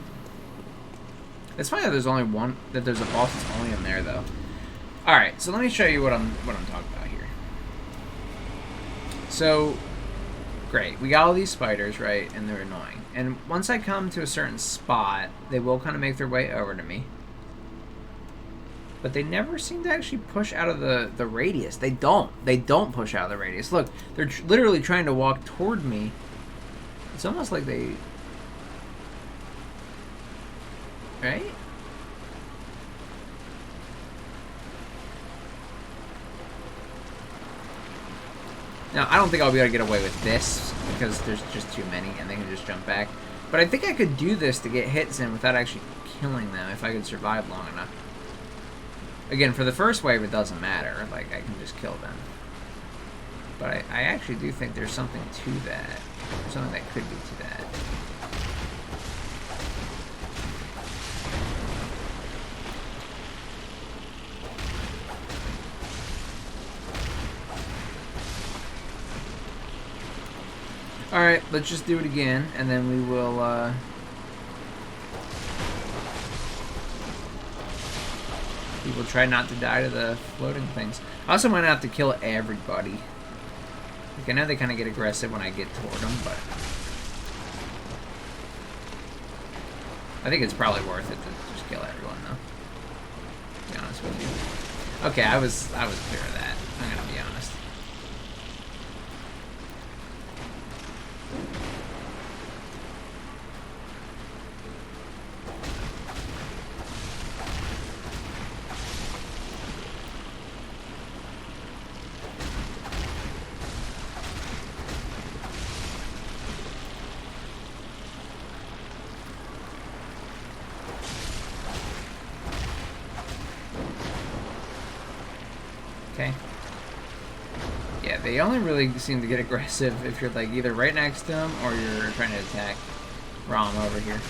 It's funny that there's only one, that there's a boss that's only in there, though. Alright, so let me show you what I'm talking about here. So, great. We got all these spiders, right? And they're annoying. And once I come to a certain spot, they will kind of make their way over to me. But they never seem to actually push out of the radius. They don't. They don't push out of the radius. Look, they're literally trying to walk toward me. It's almost like they... Right? Now, I don't think I'll be able to get away with this because there's just too many and they can just jump back. But I think I could do this to get hits in without actually killing them if I could survive long enough. Again, for the first wave, it doesn't matter. Like, I can just kill them. But I actually do think there's something to that. Something that could be to that. Alright, let's just do it again, and then we will, we will try not to die to the floating things. I also might have to kill everybody. Like, I know they kind of get aggressive when I get toward them, but I think it's probably worth it to just kill everyone, though. To be honest with you. Okay, I was clear of that. I'm gonna be honest. Okay. Yeah, they only really seem to get aggressive if you're like either right next to them or you're trying to attack Rom over here.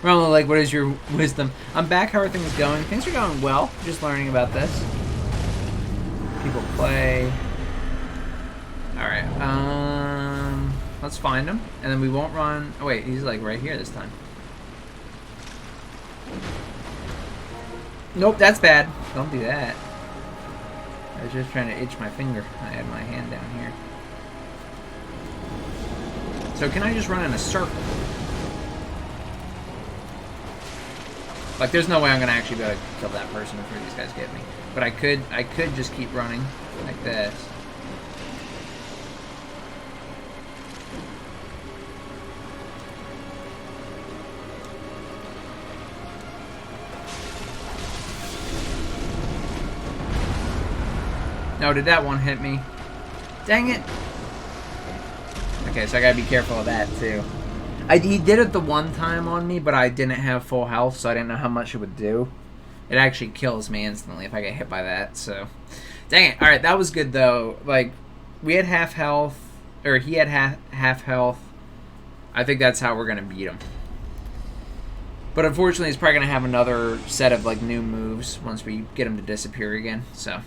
Ronald, like, what is your wisdom? I'm back. How are things going? Things are going well. Just learning about this. People play. Alright, let's find him. And then we won't run. Oh, wait, he's like right here this time. Nope, that's bad. Don't do that. I was just trying to itch my finger. I had my hand down here. So, can I just run in a circle? Like, there's no way I'm gonna actually be able to kill that person before these guys get me. But I could just keep running like this. No, did that one hit me? Dang it! Okay, so I gotta be careful of that too. He did it the one time on me, but I didn't have full health, so I didn't know how much it would do. It actually kills me instantly if I get hit by that, so... Dang it. Alright, that was good, though. Like, we had half health, or he had half health. I think that's how we're going to beat him. But unfortunately, he's probably going to have another set of, like, new moves once we get him to disappear again, so...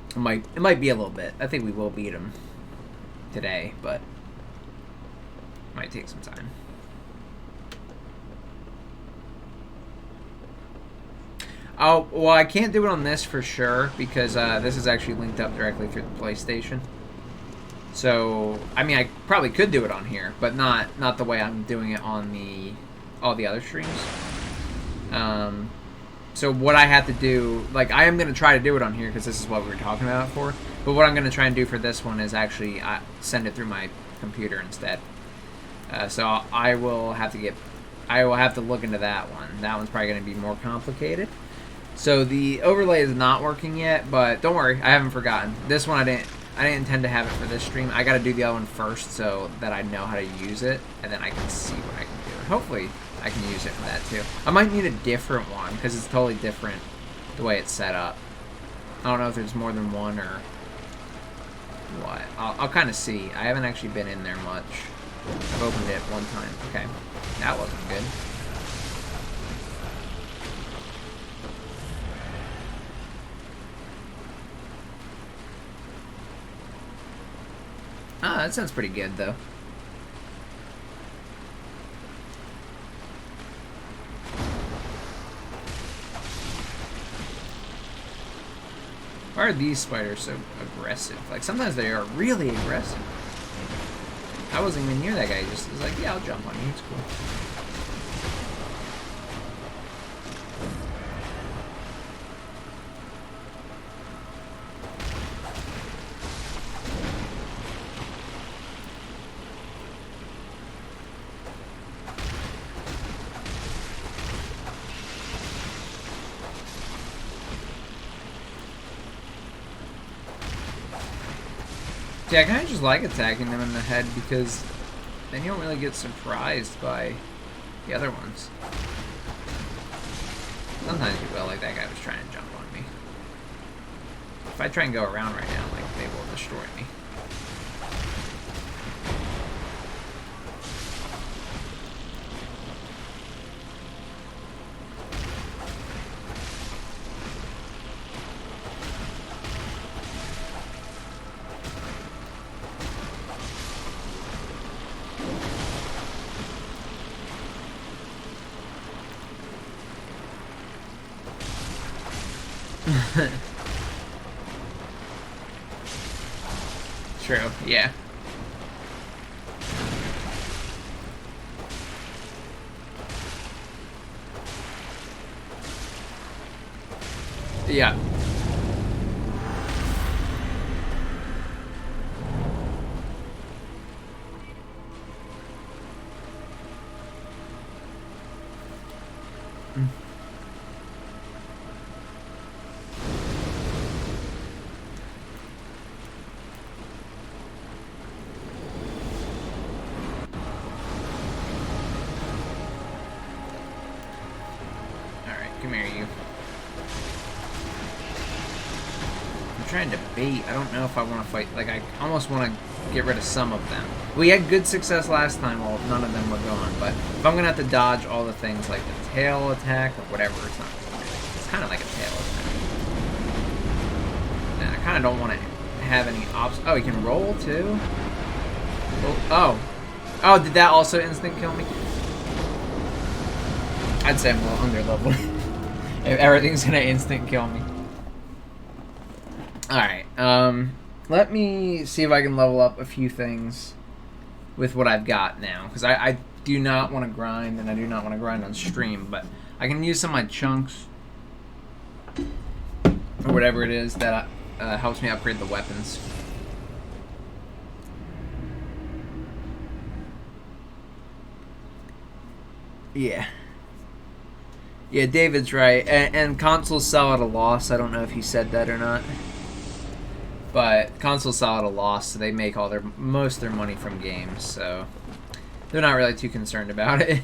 It might be a little bit. I think we will beat him today, but... might take some time. Oh, well, I can't do it on this for sure because this is actually linked up directly through the PlayStation. So, I mean, I probably could do it on here, but not the way I'm doing it on all the other streams. So what I have to do, like, I am going to try to do it on here because this is what we were talking about it for. But what I'm going to try and do for this one is actually send it through my computer instead. So I will have to look into that one. That one's probably going to be more complicated. So the overlay is not working yet, but don't worry, I haven't forgotten. This one I didn't intend to have it for this stream. I got to do the other one first so that I know how to use it, and then I can see what I can do. And hopefully I can use it for that too. I might need a different one because it's totally different the way it's set up. I don't know if there's more than one or what. I'll kind of see. I haven't actually been in there much. I've opened it one time. Okay. That wasn't good. Ah, that sounds pretty good, though. Why are these spiders so aggressive? Like, sometimes they are really aggressive. I wasn't even near that guy. He just was like, yeah, I'll jump on you. It's cool. Yeah, I kind of just like attacking them in the head because then you don't really get surprised by the other ones. Sometimes you will, like that guy was trying to jump on me. If I try and go around right now, like, they will destroy me. True, yeah. Yeah. Come here, you. I'm trying to bait. I don't know if I want to fight. Like, I almost want to get rid of some of them. We had good success last time, while none of them were gone. But if I'm going to have to dodge all the things like the tail attack or whatever, it's not. It's kind of like a tail attack. And I kind of don't want to have any ops. Oh, he can roll too? Oh. Oh, did that also instant kill me? I'd say I'm a little under leveled. If everything's gonna instant kill me. Alright, let me see if I can level up a few things with what I've got now. Because I do not want to grind, and I do not want to grind on stream, but I can use some of my chunks, or whatever it is, that helps me upgrade the weapons. Yeah. Yeah, David's right. And consoles sell at a loss. I don't know if he said that or not. But consoles sell at a loss, so they make all most of their money from games, so they're not really too concerned about it.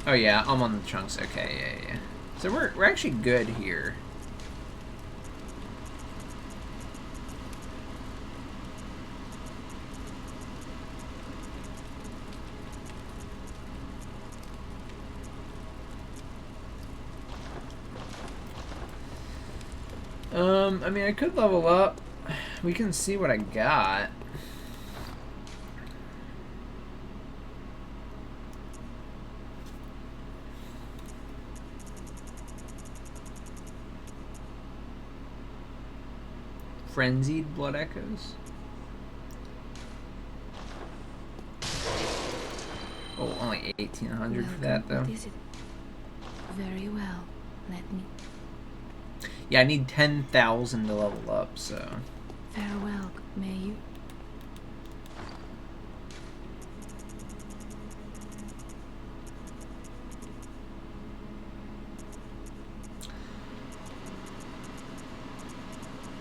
Oh yeah, I'm on the chunks. Okay, yeah. So we're actually good here. I mean, I could level up. We can see what I got. Frenzied Blood Echoes. Oh, only 1,800 for that, though. Very well. Let me... Yeah, I need 10,000 to level up, so... Farewell, may you?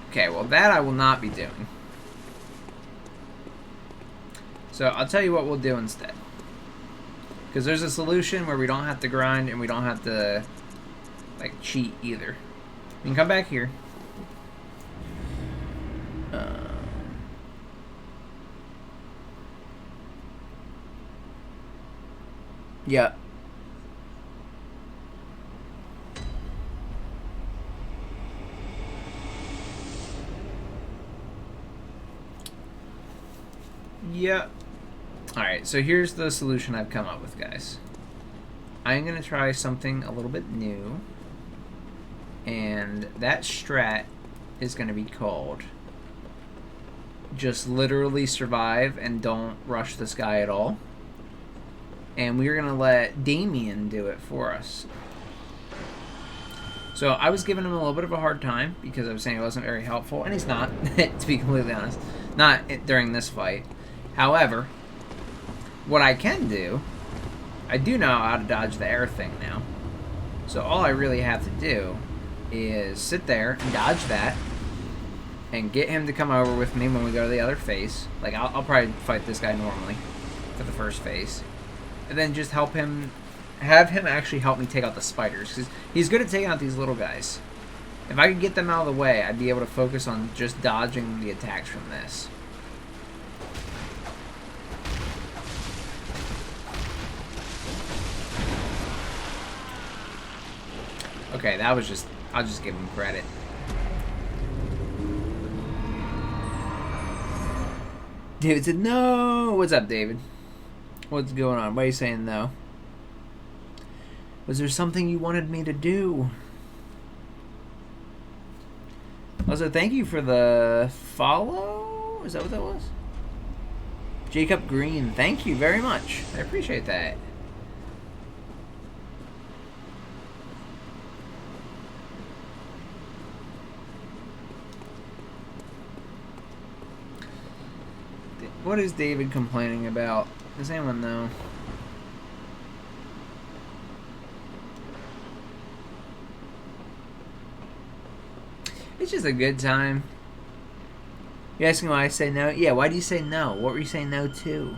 Okay, well that I will not be doing. So I'll tell you what we'll do instead. Because there's a solution where we don't have to grind and we don't have to, like, cheat either. We can come back here. Yeah. Yeah. Alright, so here's the solution I've come up with, guys. I'm going to try something a little bit new. And that strat is going to be called just literally survive and don't rush this guy at all. And we're going to let Damien do it for us. So I was giving him a little bit of a hard time because I was saying he wasn't very helpful. And he's not, to be completely honest. Not during this fight. However, what I can do, I do know how to dodge the air thing now. So all I really have to do is sit there and dodge that and get him to come over with me when we go to the other face. Like, I'll probably fight this guy normally. for the first phase. And then just have him actually help me take out the spiders, because he's good at taking out these little guys. If I could get them out of the way, I'd be able to focus on just dodging the attacks from this. Okay, that was just... I'll just give him credit. David said no! What's up, David? What's going on? Why are you saying no? Was there something you wanted me to do? Also, thank you for the follow? Is that what that was? Jacob Green, thank you very much. I appreciate that. What is David complaining about? Does anyone know? It's just a good time. You're asking why I say no? Yeah, why do you say no? What were you saying no to?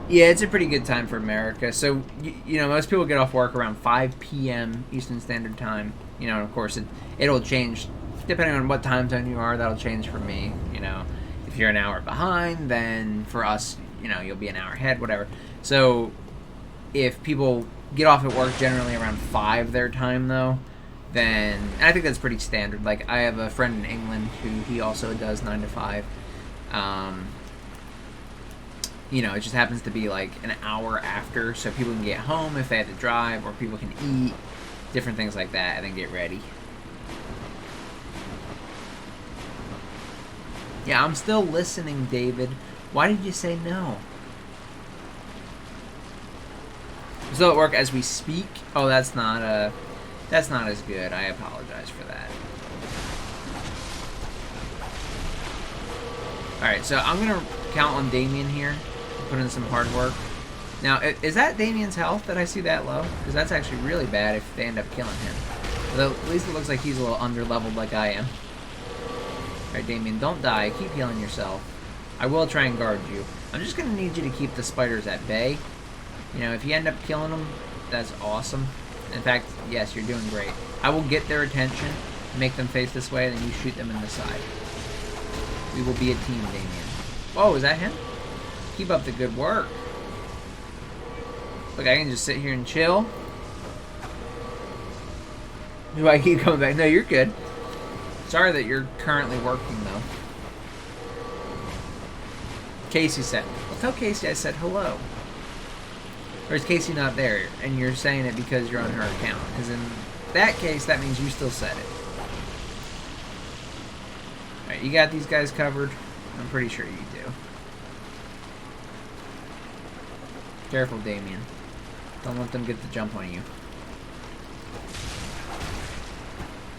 Yeah, it's a pretty good time for America. So, you know, most people get off work around 5 p.m. Eastern Standard Time. You know, and of course, it'll change depending on what time zone you are. That'll change for me. You know, if you're an hour behind, then for us, you know, you'll be an hour ahead, whatever. So, if people get off at work generally around 5 their time, though, then, and I think that's pretty standard. Like, I have a friend in England who he also does 9 to 5. You know, it just happens to be like an hour after, so people can get home if they have to drive, or people can eat, different things like that, and then get ready. Yeah, I'm still listening, David. Why did you say no? Still at work as we speak? Oh, that's not as good. I apologize for that. Alright, so I'm going to count on Damien here. Put in some hard work. Now, is that Damien's health that I see that low? Because that's actually really bad if they end up killing him. Though, at least it looks like he's a little under-leveled like I am. Alright, Damien, don't die. Keep healing yourself. I will try and guard you. I'm just going to need you to keep the spiders at bay. You know, if you end up killing them, that's awesome. In fact, yes, you're doing great. I will get their attention, make them face this way, and then you shoot them in the side. We will be a team, Damien. Whoa, is that him? Keep up the good work. Look, I can just sit here and chill. Do I keep coming back? No, you're good. Sorry that you're currently working, though. Casey said, well, tell Casey I said hello. Or is Casey not there, and you're saying it because you're on her account? Because in that case, that means you still said it. Alright, you got these guys covered? I'm pretty sure you do. Careful, Damien. Don't let them get the jump on you.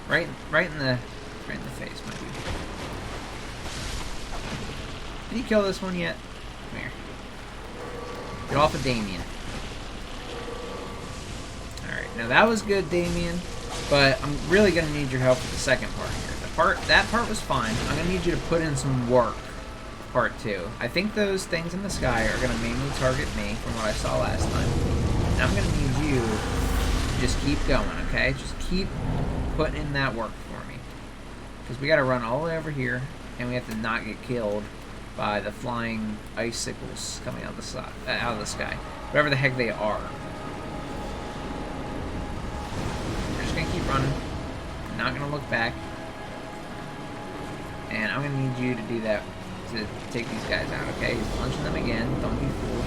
Right in the face, my dude. Did he kill this one yet? Come here. Get off of Damien. Alright, now that was good, Damien, but I'm really going to need your help with the second part here. That part was fine. I'm going to need you to put in some work. Part 2. I think those things in the sky are going to mainly target me from what I saw last time. And I'm going to need you to just keep going, okay? Just keep putting in that work for me. Because we got to run all the way over here, and we have to not get killed by the flying icicles coming out of the sky. Whatever the heck they are. We're just going to keep running. I'm not going to look back. And I'm going to need you to do that to take these guys out, okay? He's launching them again. Don't be fooled.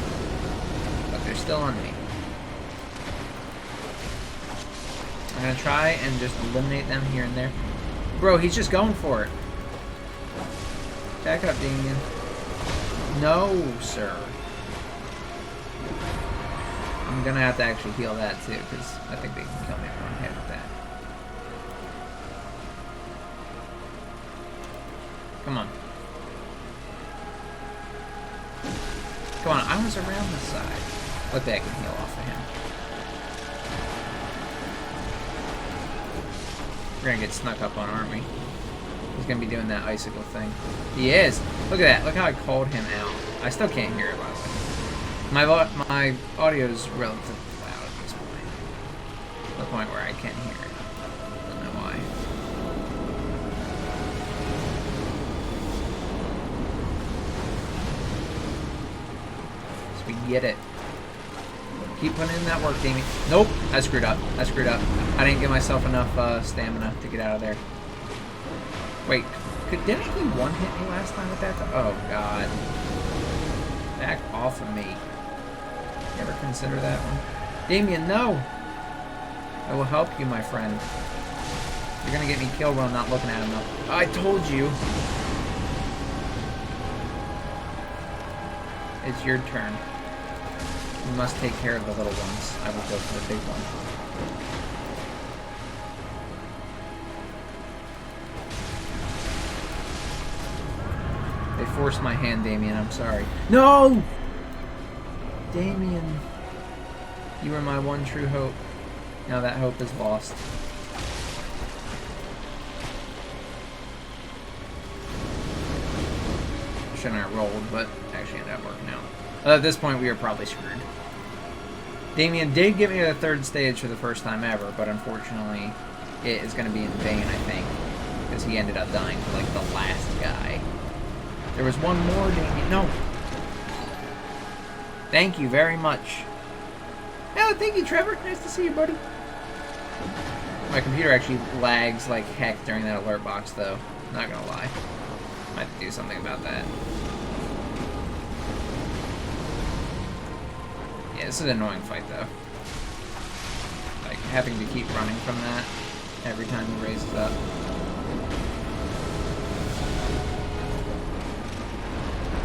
Look, they're still on me. I'm gonna try and just eliminate them here and there. Bro, he's just going for it. Back up, Damien. No, sir. I'm gonna have to actually heal that too, because I think they can kill me in one hit with that. Come on. Come on, I was around the side. What the heck can heal off of him? We're gonna get snuck up on, aren't we? He's gonna be doing that icicle thing. He is! Look at that. Look how I called him out. I still can't hear it, by the way. My audio is relatively loud at this point. To the point where I can hear it. Don't know why. So we get it. Keep putting in that work, Damien. Nope, I screwed up. I screwed up. I didn't give myself enough stamina to get out of there. Wait, didn't he one hit me last time with that? Oh god. Back off of me. You ever consider that one? Damien, no! I will help you, my friend. You're gonna get me killed when I'm not looking at him though. I told you! It's your turn. You must take care of the little ones. I will go for the big one. They forced my hand, Damien. I'm sorry. No! Damien. You were my one true hope. Now that hope is lost. Shouldn't have rolled, but actually ended up working out. At this point, we are probably screwed. Damien did get me to the third stage for the first time ever, but unfortunately, it is going to be in vain, I think. Because he ended up dying to, like, the last guy. There was one more, Damien. No! Thank you very much. Oh, thank you, Trevor. Nice to see you, buddy. My computer actually lags like heck during that alert box, though. Not gonna lie. Might have to do something about that. Yeah, this is an annoying fight, though. Like, having to keep running from that every time he raises up.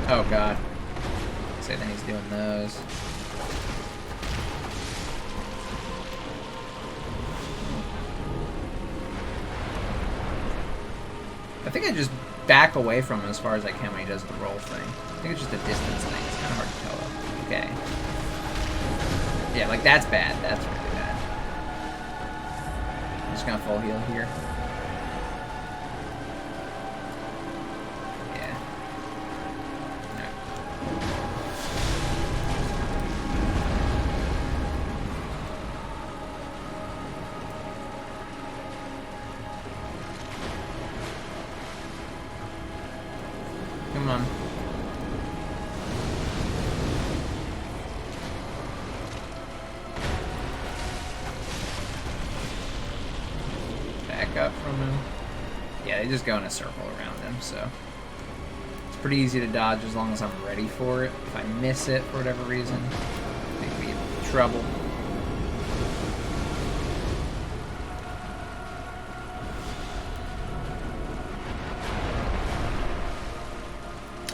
Oh, God. Say that he's doing those. I think I just back away from him as far as I can when he does the roll thing. I think it's just a distance thing. It's kind of hard to tell, though. Okay. Yeah, like, that's bad. That's really bad. I'm just gonna full heal here. Come on. Back up from him. Yeah, they just go in a circle around him, so it's pretty easy to dodge as long as I'm ready for it. If I miss it for whatever reason, I could be in trouble.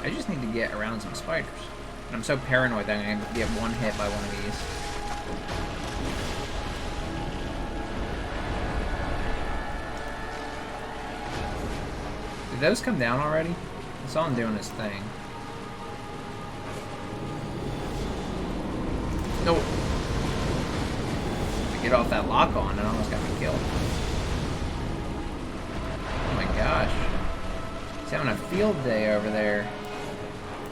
I just need to get around some spiders. And I'm so paranoid that I'm going to get one hit by one of these. Did those come down already? I saw him doing his thing. No! To get off that lock on, it almost got me killed. Oh my gosh. He's having a field day over there.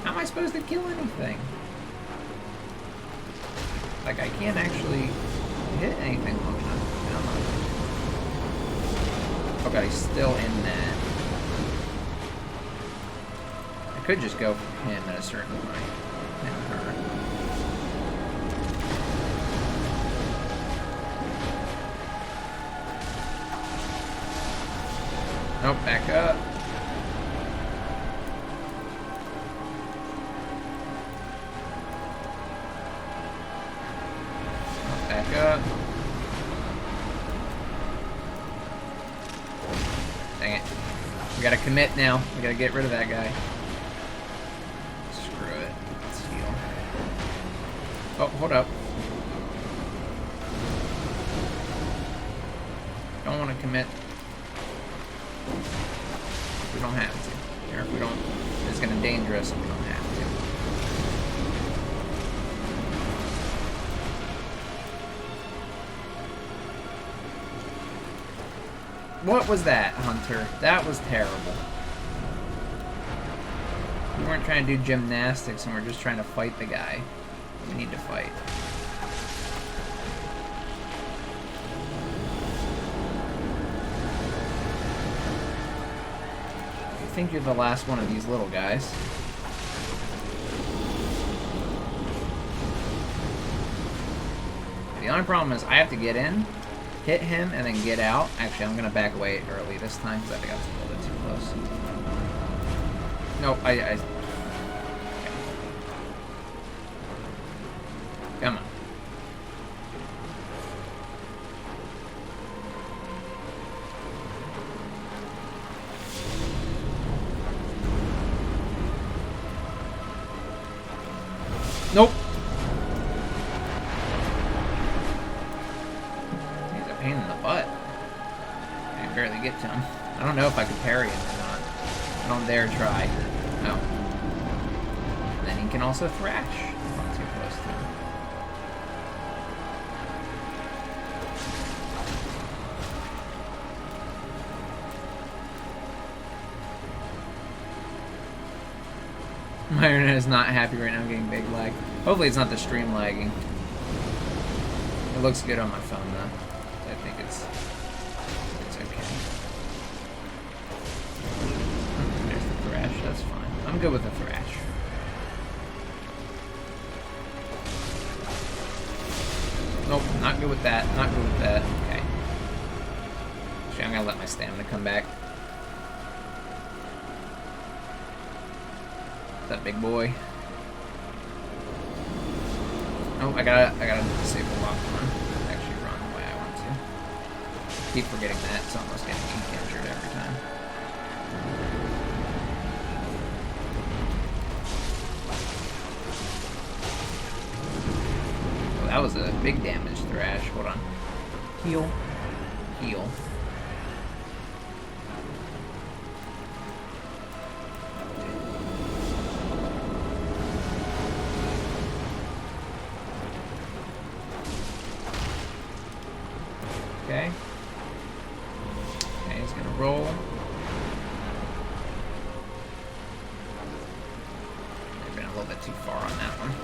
How am I supposed to kill anything? Like, I can't actually hit anything long enough. Oh god, he's still in that. I could just go for him at a certain point. And her. Nope, back up. Back up. Dang it. We gotta commit now. We gotta get rid of that guy. Screw it. Let's heal. Oh, hold up. Don't want to commit. We don't have to. Or if we don't, it's gonna danger us if we don't have to. What was that, Hunter? That was terrible. We weren't trying to do gymnastics, and we're just trying to fight the guy we need to fight. I think you're the last one of these little guys. The only problem is I have to get in, hit him, and then get out. Actually, I'm going to back away early this time because I think I was a little bit too close. Nope, okay. Come on. Nope. He's a pain in the butt. I can barely get to him. I don't know if I could parry him or not. I don't dare try. No. And then he can also thrash if I'm too close to him. My internet is not happy right now. I'm getting big lag. Hopefully it's not the stream lagging. It looks good on my phone though. I think it's okay. There's the thrash. That's fine. I'm good with the thrash. Nope, not good with that. Not good with that. Okay. Actually, I'm gonna let my stamina come back. That big boy. Oh, I gotta disable lock run. Actually run the way I want to. Keep forgetting that. It's almost getting me injured every time. Oh, that was a big damage thrash. Hold on. Heal. Heal. Okay. Okay, he's gonna roll. I've been a little bit too far on that one.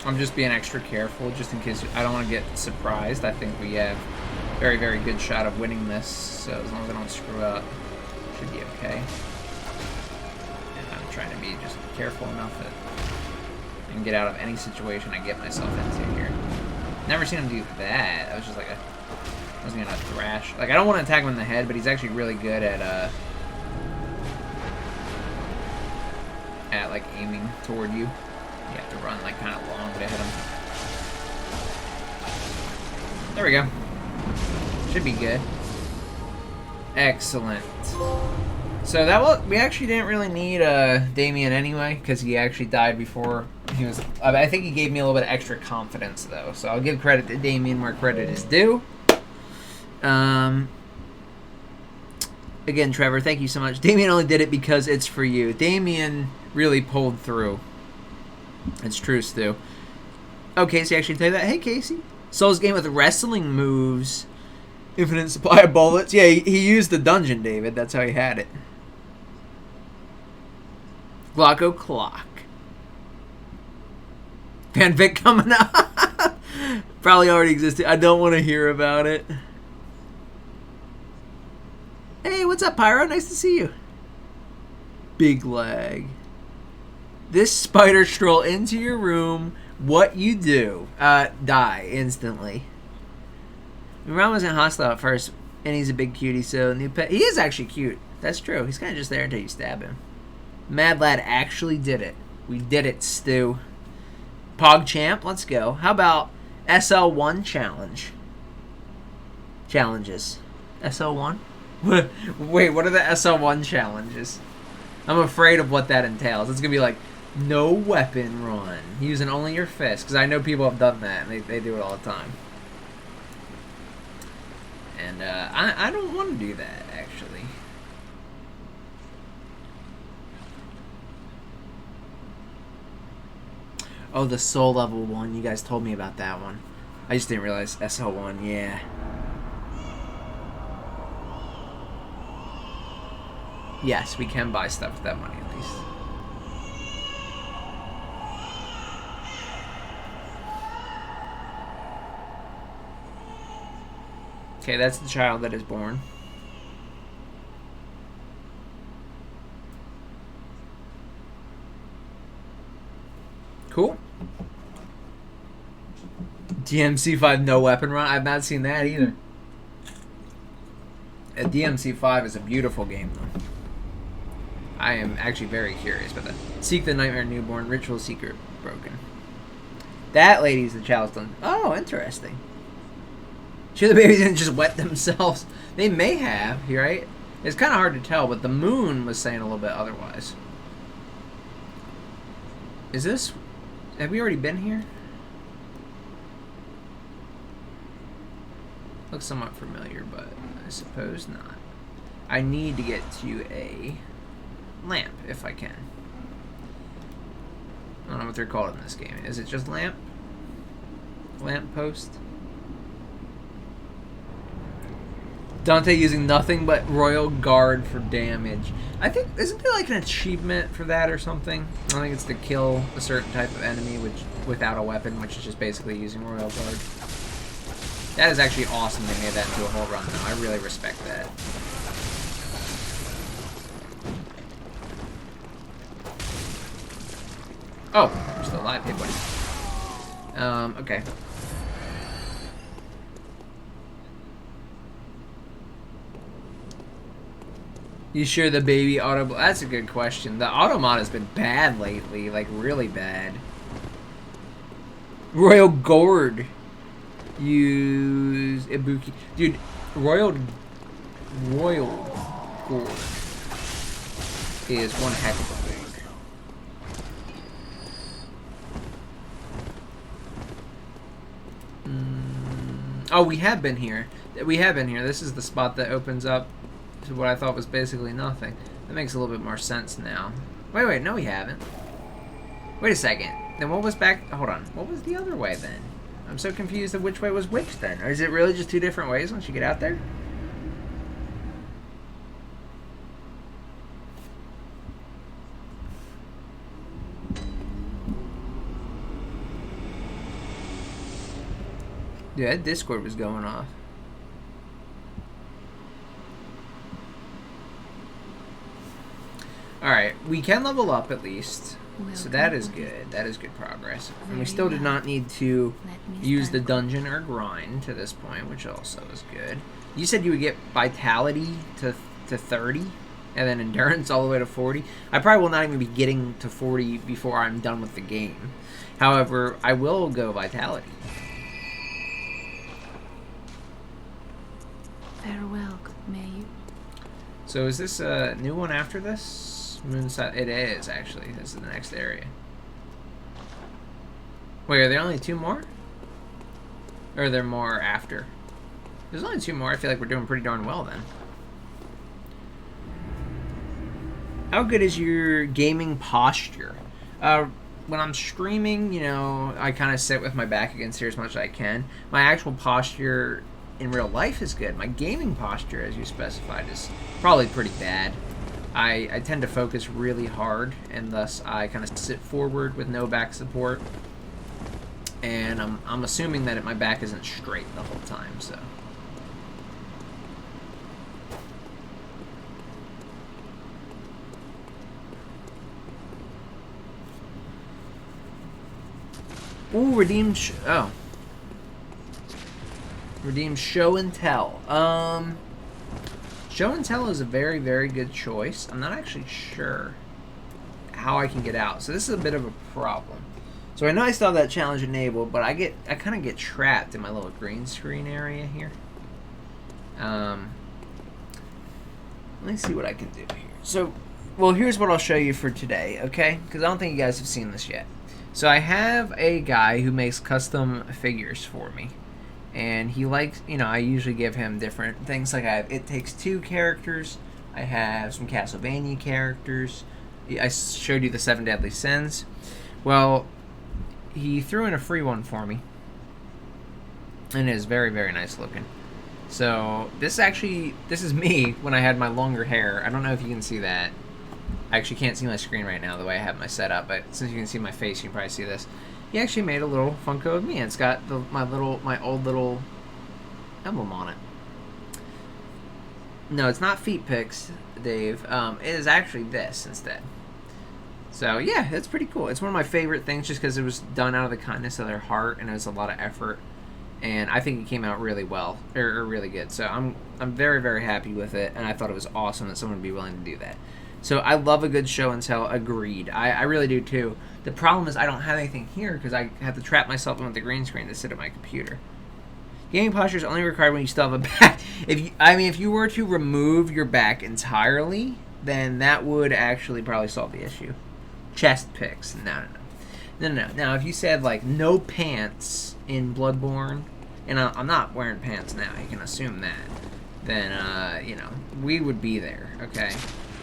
I'm just being extra careful just in case I don't want to get surprised. I think we have a very, very good shot of winning this, so as long as I don't screw up, should be okay. And I'm trying to be just careful enough that I can get out of any situation I get myself into here. Never seen him do that. I was just like I was gonna thrash. Like, I don't want to attack him in the head, but he's actually really good at like aiming toward you. You have to run like kind of long to hit him. There we go. Should be good. Excellent. So that we actually didn't really need Damien anyway, because he actually died before he was. I think he gave me a little bit of extra confidence though, so I'll give credit to Damien where credit is due. Again, Trevor, thank you so much. Damien only did it because it's for you. Damien really pulled through. It's true, Stu. Oh, Casey actually tell you that. Hey, Casey. Souls game with wrestling moves. Infinite supply of bullets. Yeah, he used the dungeon, David. That's how he had it. Glocko Clock. Fanfic coming up. Probably already existed. I don't want to hear about it. Hey, what's up, Pyro? Nice to see you. Big lag. This spider stroll into your room. What you do? Die instantly. Ron wasn't hostile at first, and he's a big cutie, so new pet. He is actually cute. That's true. He's kind of just there until you stab him. Mad Lad actually did it. We did it, Stu. PogChamp, let's go. How about SL1 challenge. Challenges. SL1? Wait, what are the SL1 challenges? I'm afraid of what that entails. It's going to be like, no weapon run. Using only your fist. Because I know people have done that, and they do it all the time. And I don't want to do that, actually. Oh, the soul level one. You guys told me about that one. I just didn't realize SL1, yeah. Yes, we can buy stuff with that money at least. Okay, that's the child that is born. Cool. DMC5 no weapon run? I've not seen that either. DMC5 is a beautiful game, though. I am actually very curious about that. Seek the Nightmare Newborn, Ritual Secret Broken. That lady's the child's done. Oh, interesting. Sure the babies didn't just wet themselves. They may have, right? It's kind of hard to tell, but the moon was saying a little bit otherwise. Is this... Have we already been here? Looks somewhat familiar, but I suppose not. I need to get to a lamp, if I can. I don't know what they're called in this game. Is it just lamp? Lamp post? Dante using nothing but Royal Guard for damage. I think, isn't there like an achievement for that or something? I think it's to kill a certain type of enemy without a weapon, which is just basically using Royal Guard. That is actually awesome they made that into a whole run, though. I really respect that. Oh, you're still alive, hey buddy. Okay. You sure the baby auto... That's a good question. The automata has been bad lately, like really bad. Royal Gourd. Use Ibuki. Dude, Royal Gourd is one heck of a thing. Oh, we have been here. We have been here. This is the spot that opens up to what I thought was basically nothing. That makes a little bit more sense now. Wait, no we haven't. Wait a second. Then what was back... Hold on. What was the other way then? I'm so confused of which way was which then. Or is it really just two different ways once you get out there? Dude, that Discord was going off. Alright, we can level up at least. So that is good. That is good progress. And we still did not need to use the dungeon or grind to this point, which also is good. You said you would get vitality to 30 and then endurance all the way to 40. I probably will not even be getting to 40 before I'm done with the game. However, I will go vitality. Farewell, may you. So is this a new one after this? Moonside. It is, actually. This is the next area. Wait, are there only two more? Or are there more after? There's only two more. I feel like we're doing pretty darn well then. How good is your gaming posture? When I'm streaming, you know, I kind of sit with my back against here as much as I can. My actual posture in real life is good. My gaming posture, as you specified, is probably pretty bad. I tend to focus really hard, and thus I kind of sit forward with no back support. And I'm assuming that my back isn't straight the whole time, so. Ooh, redeem redeem show and tell. Show and tell is a very, very good choice. I'm not actually sure how I can get out. So this is a bit of a problem. So I know I still have that challenge enabled, but I kind of get trapped in my little green screen area here. Let me see what I can do here. So, well, here's what I'll show you for today, okay? Because I don't think you guys have seen this yet. So I have a guy who makes custom figures for me. And he likes, I usually give him different things. Like I have It Takes Two characters. I have some Castlevania characters. I showed you the 7 Deadly Sins. Well, he threw in a free one for me. And it is very, very nice looking. So, this is me when I had my longer hair. I don't know if you can see that. I actually can't see my screen right now the way I have my setup, but since you can see my face, you can probably see this. He actually made a little Funko of me. It's got my old little emblem on it. No, it's not feet pics, Dave. It is actually this instead. So, yeah, it's pretty cool. It's one of my favorite things just because it was done out of the kindness of their heart and it was a lot of effort. And I think it came out really well, or really good. So I'm very, very happy with it, and I thought it was awesome that someone would be willing to do that. So I love a good show and tell, agreed. I really do too. The problem is I don't have anything here because I have to trap myself in with the green screen to sit at my computer. Gaming posture is only required when you still have a back. If you were to remove your back entirely, then that would actually probably solve the issue. Chest pics, no. Now, if you said like no pants in Bloodborne, and I'm not wearing pants now, you can assume that, then, we would be there, okay?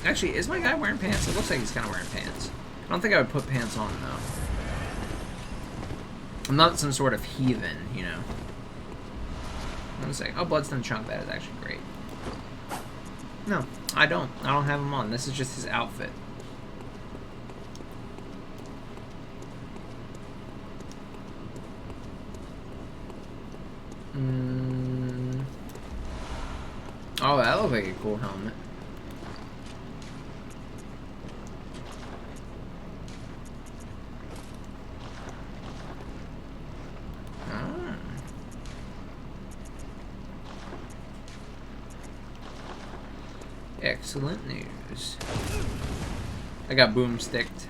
Actually, is my guy wearing pants? It looks like he's kind of wearing pants. I don't think I would put pants on, though. I'm not some sort of heathen, I'm saying, oh, Bloodstone Chunk, that is actually great. No, I don't have him on. This is just his outfit. Oh, that looks like a cool helmet. Ah. Excellent news. I got boomsticked.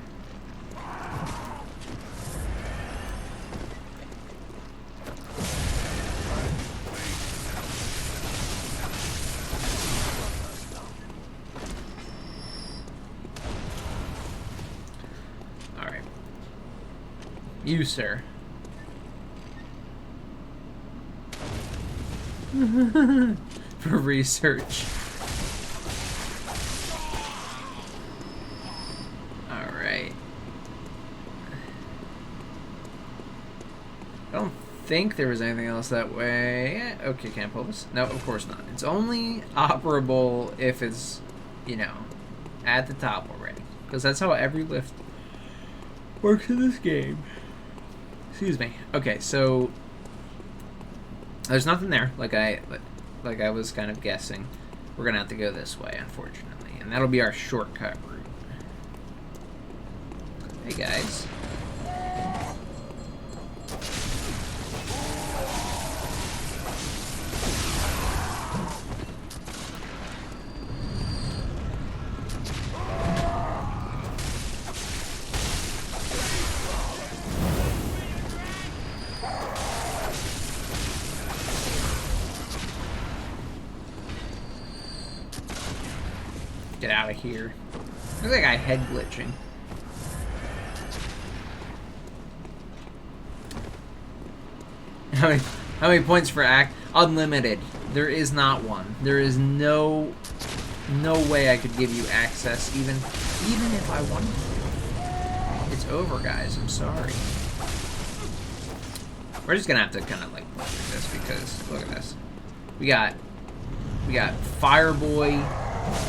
You, sir. For research. Alright. I don't think there was anything else that way. Okay, can't pull this. No, of course not. It's only operable if it's, at the top already. Because that's how every lift works in this game. Excuse me. Okay, so there's nothing there, like I was kind of guessing. We're gonna have to go this way, unfortunately, and that'll be our shortcut route. Hey guys. Get out of here. Looks like I head glitching. How many points for act? Unlimited. There is not one. There is no way I could give you access, even if I wanted to. It's over, guys. I'm sorry. We're just gonna have to kind of like look at this because look at this. We got Fireboy.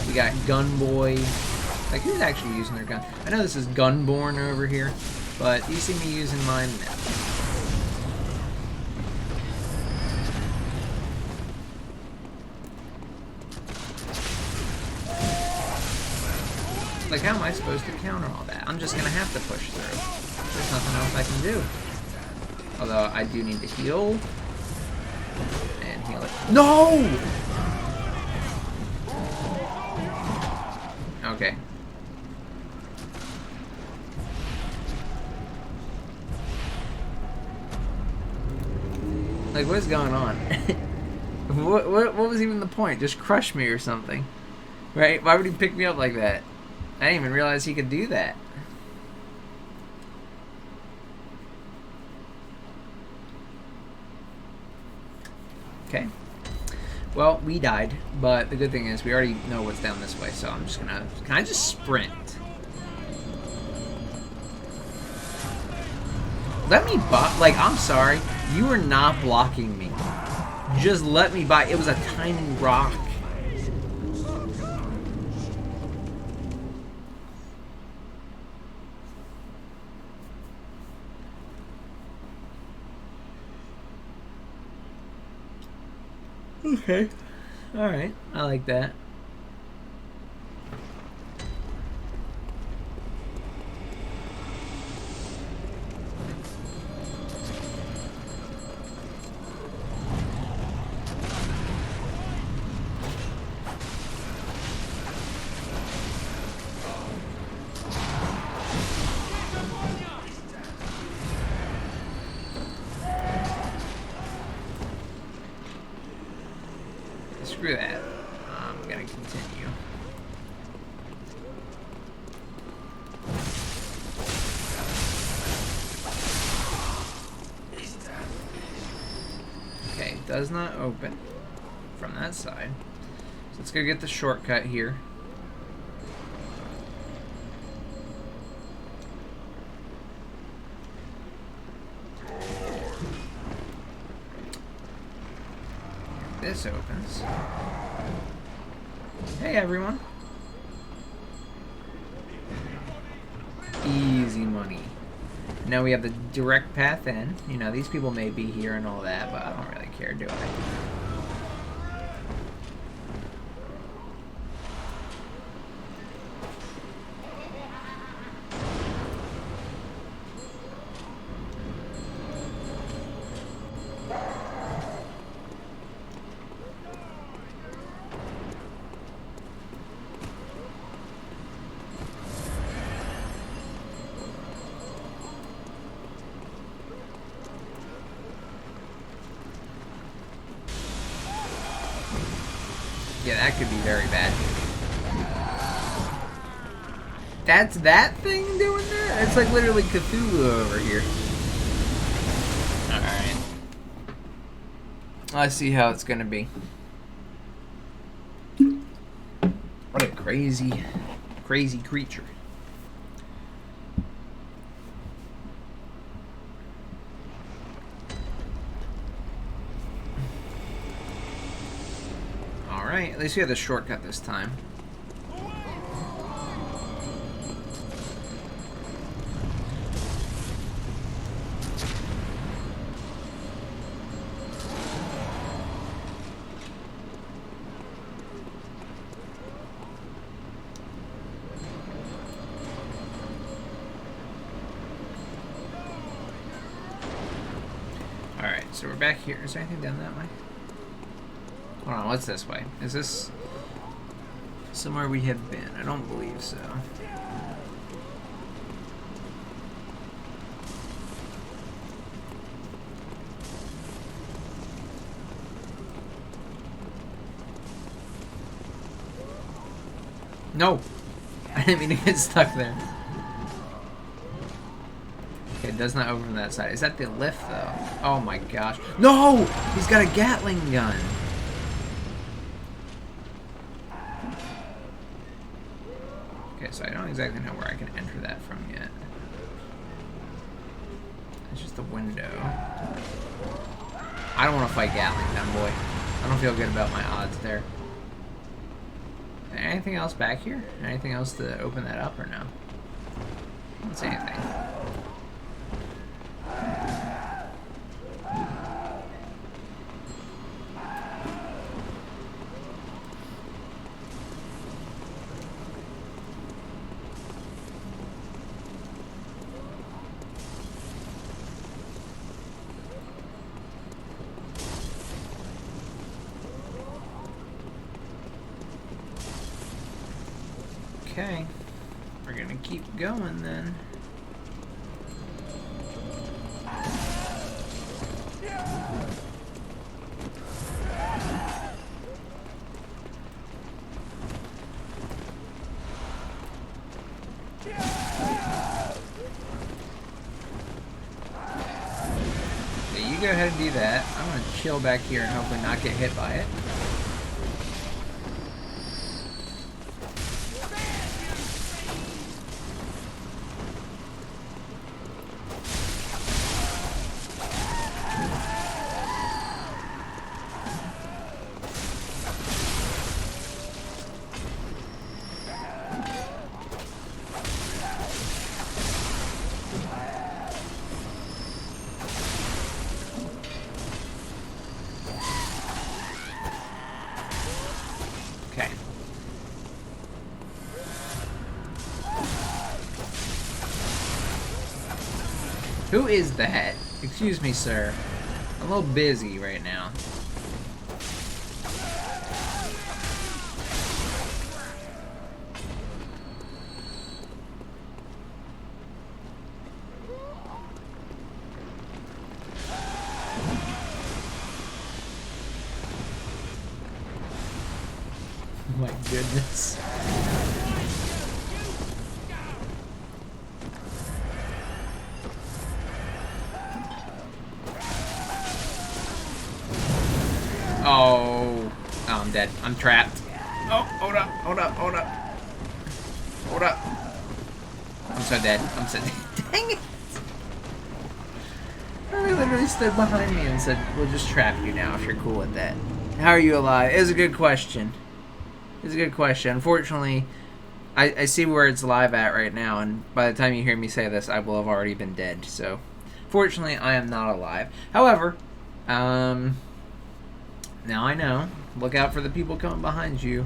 We got Gunboy. Like, who's actually using their gun? I know this is Gunborn over here, but do you see me using mine? No. Like, how am I supposed to counter all that? I'm just gonna have to push through. There's nothing else I can do. Although, I do need to heal. And heal it. No! Okay. Like, what is going on? what was even the point? Just crush me or something. Right? Why would he pick me up like that? I didn't even realize he could do that. Okay. Well, we died, but the good thing is we already know what's down this way, so I'm just gonna... Can I just sprint? Let me like, I'm sorry. You are not blocking me. Just let me by. It was a tiny rock. Okay. Alright. I like that. Screw that. I'm gonna continue. Okay, does not open from that side. So let's go get the shortcut here. This opens. Hey everyone. Easy money. Now we have the direct path in. You know, these people may be here and all that, but I don't really care, do I? Yeah, that could be very bad. That's that thing doing that? It's like literally Cthulhu over here. Alright. Let's see how it's gonna be. What a crazy, crazy creature. Alright, at least we have the shortcut this time. Alright, so we're back here. Is there anything down that way? Hold on, what's this way? Is this somewhere we have been? I don't believe so. No! I didn't mean to get stuck there. Okay, it does not open from that side. Is that the lift, though? Oh my gosh. No! He's got a Gatling gun! Okay, so I don't exactly know where I can enter that from yet. It's just a window. I don't want to fight Gatling gun, boy. I don't feel good about my odds there. Anything else back here? Anything else to open that up or no? I don't see anything. Okay, we're gonna keep going then. chill back here and hopefully not get hit by it. Okay. Who is that? Excuse me, sir. I'm a little busy right now. Oh my goodness. Oh, I'm dead. I'm trapped. Oh, hold up, hold up, hold up. Hold up. I'm so dead. I'm so dead. Dang it. They literally stood behind me and said, we'll just trap you now if you're cool with that. How are you alive? It's a good question. It's a good question. Unfortunately, I see where it's live at right now, and by the time you hear me say this, I will have already been dead. So, fortunately, I am not alive. However, now I know. Look out for the people coming behind you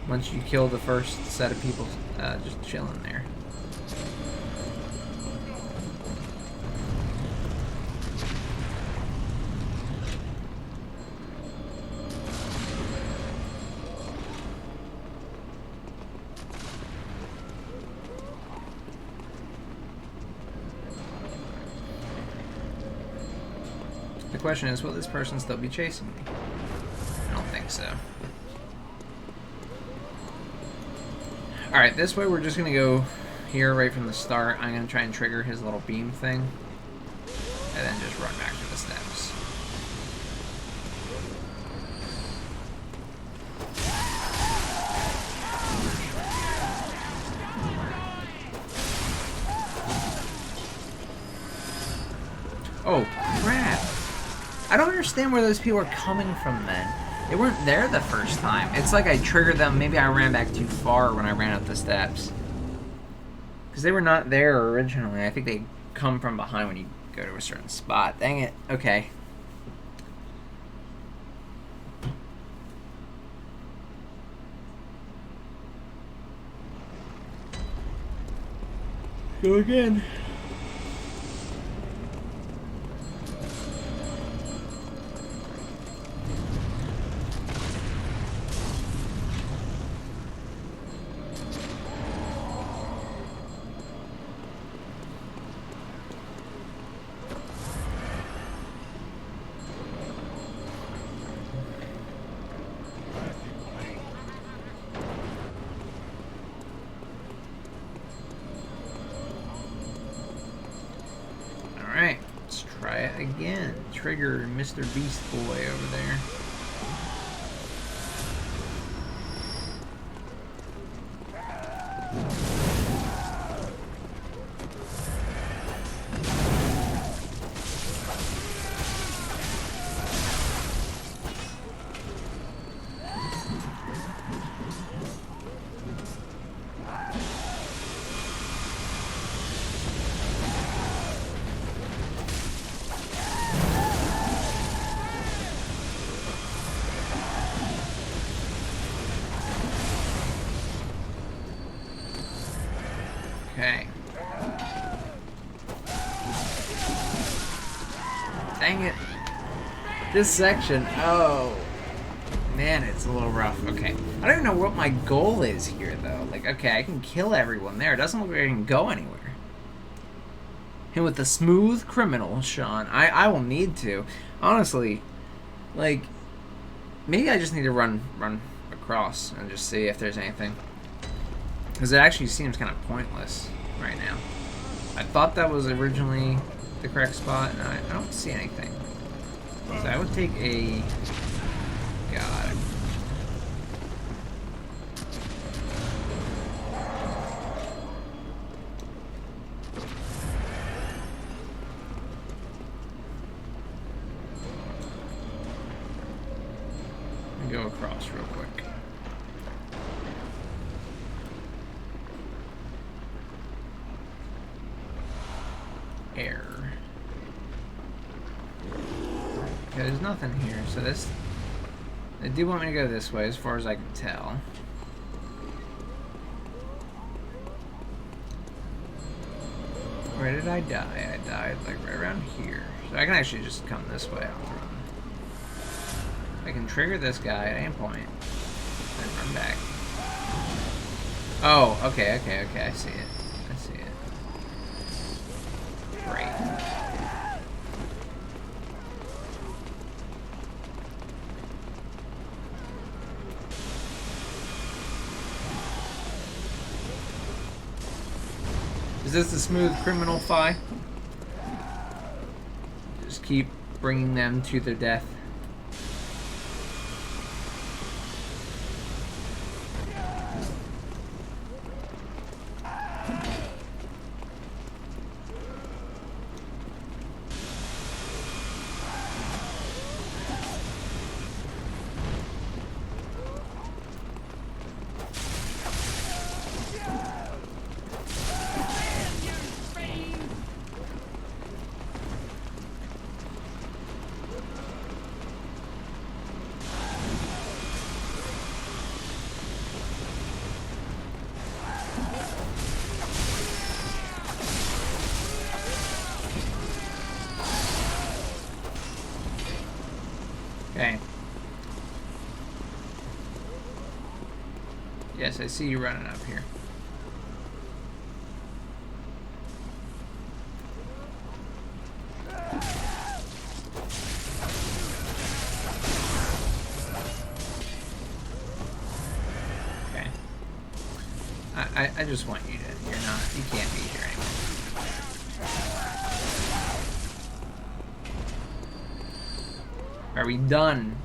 once you kill the first set of people just chilling there. The question is, will this person still be chasing me? I don't think so. Alright, this way we're just going to go here right from the start. I'm going to try and trigger his little beam thing. And then just run back to the steps. Oh, crap. I don't understand where those people are coming from then. They weren't there the first time. It's like I triggered them. Maybe I ran back too far when I ran up the steps. Because they were not there originally. I think they come from behind when you go to a certain spot. Dang it. Okay. Go again. Alright, let's try it again. Trigger Mr. Beast Boy over there. Okay. Dang it. This section, oh. Man, it's a little rough. Okay. I don't even know what my goal is here, though. Like, okay, I can kill everyone there. It doesn't look like I can go anywhere. And with the smooth criminal, Sean, I will need to. Honestly, like, maybe I just need to run across and just see if there's anything. Because it actually seems kind of pointless right now. I thought that was originally the correct spot, and I don't see anything. So I would take a... God. Let me go across real quick. Air. Okay, there's nothing here, so this... They do want me to go this way, as far as I can tell. Where did I die? I died, like, right around here. So I can actually just come this way on the run. I can trigger this guy at any point, then run back. Oh, okay, okay, okay, I see it. I see it. Great. Is this the smooth criminal fi? Just keep bringing them to their death. Okay. Yes, I see you running up here. Okay. I just want you to, you can't be here anymore. Are we done?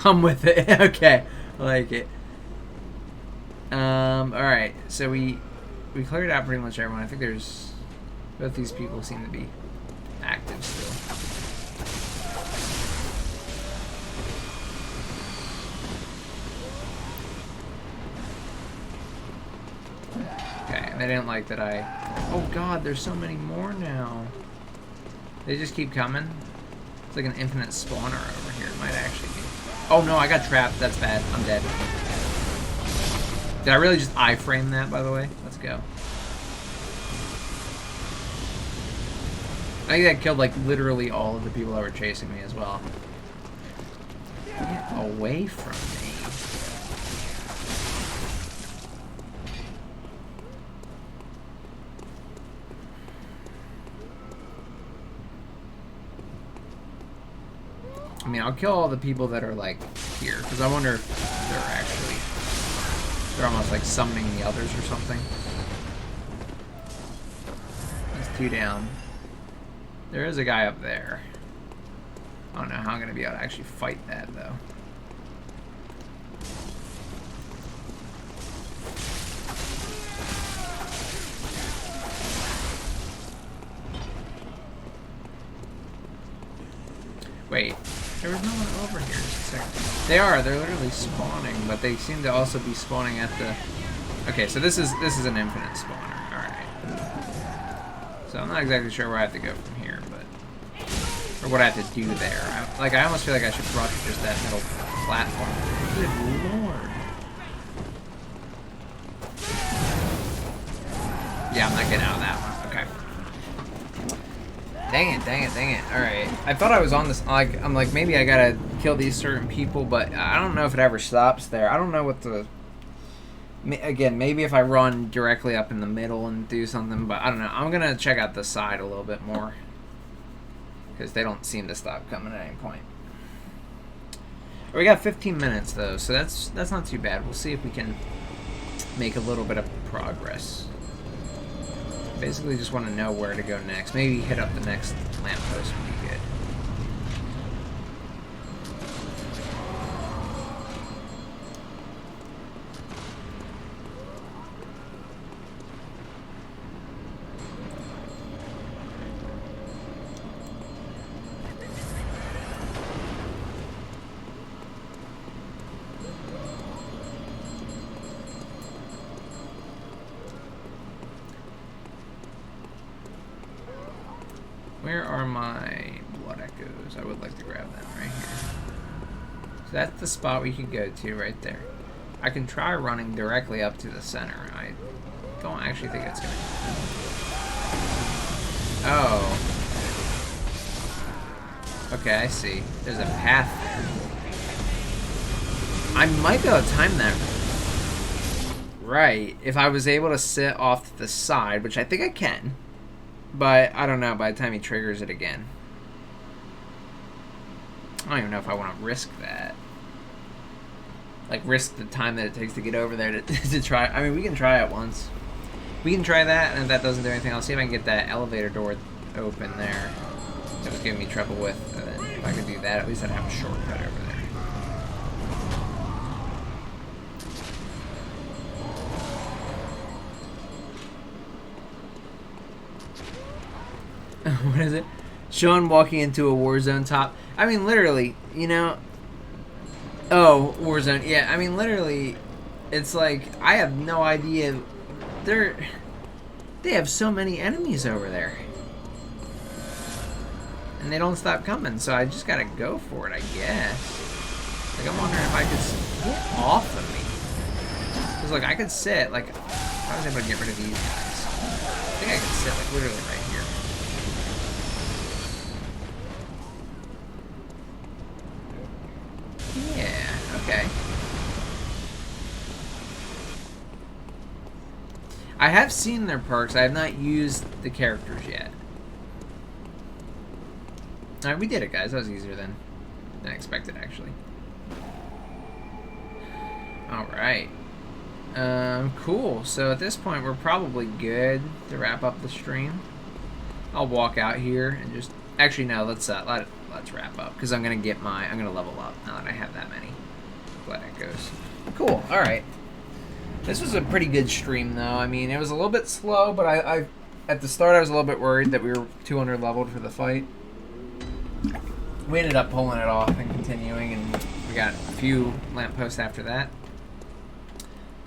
I'm with it. Okay. I like it. Alright. So we cleared out pretty much everyone. I think there's... Both these people seem to be active still. Okay, and they didn't like that I... Oh god, there's so many more now. They just keep coming. It's like an infinite spawner over here. It might actually be. Oh no, I got trapped. That's bad. I'm dead. Did I really just iframe that, by the way? Let's go. I think that killed, like, literally all of the people that were chasing me as well. Get away from me. I mean, I'll kill all the people that are, like, here, because I wonder if they're actually... They're almost, like, summoning the others or something. That's 2 down. There is a guy up there. I don't know how I'm going to be able to actually fight that, though. Wait. There was no one over here. Just a second. They are. They're literally spawning, but they seem to also be spawning at the... Okay, so this is an infinite spawner. Alright. So I'm not exactly sure where I have to go from here, but... Or what I have to do there. I almost feel like I should rush just that middle platform. Good lord. Yeah, I'm not getting out of that one. Okay. Dang it, dang it, dang it. Alright. I thought I was on this, like, I'm like, maybe I gotta kill these certain people, but I don't know if it ever stops there. I don't know what the... Again, maybe if I run directly up in the middle and do something, but I don't know. I'm gonna check out the side a little bit more. Because they don't seem to stop coming at any point. We got 15 minutes, though, so that's not too bad. We'll see if we can make a little bit of progress. Basically just want to know where to go next. Maybe hit up the next lamppost would be good. Where are my blood echoes? I would like to grab them right here. So that's the spot we could go to right there. I can try running directly up to the center. I don't actually think it's gonna. Oh. Okay, I see. There's a path there. I might be able to time that right if I was able to sit off to the side, which I think I can. But I don't know by the time he triggers it again. I don't even know if I want to risk that. Like, risk the time that it takes to get over there to try. I mean, we can try it once. We can try that, and if that doesn't do anything, I'll see if I can get that elevator door open there. That was giving me trouble with. And then if I could do that, at least I'd have a shortcut over there. What is it? Sean walking into a Warzone top. I mean, literally, you know. Oh, Warzone. Yeah, I mean, literally, it's like, I have no idea. They have so many enemies over there. And they don't stop coming, so I just gotta go for it, I guess. Like, I'm wondering if I could get off of me. Because, like, I could sit, like, if I was able to get rid of these guys. I think I could sit, like, literally right here. Yeah, okay. I have seen their perks. I have not used the characters yet. Alright, we did it, guys. That was easier than expected, actually. Alright. Cool. So at this point, we're probably good to wrap up the stream. I'll walk out here and just... Actually, no, let's wrap up, because I'm gonna level up now that I have that many blood echoes. Cool. All right. This was a pretty good stream, though. I mean, it was a little bit slow, but I at the start I was a little bit worried that we were 200 leveled for the fight. We ended up pulling it off and continuing, and we got a few lampposts after that.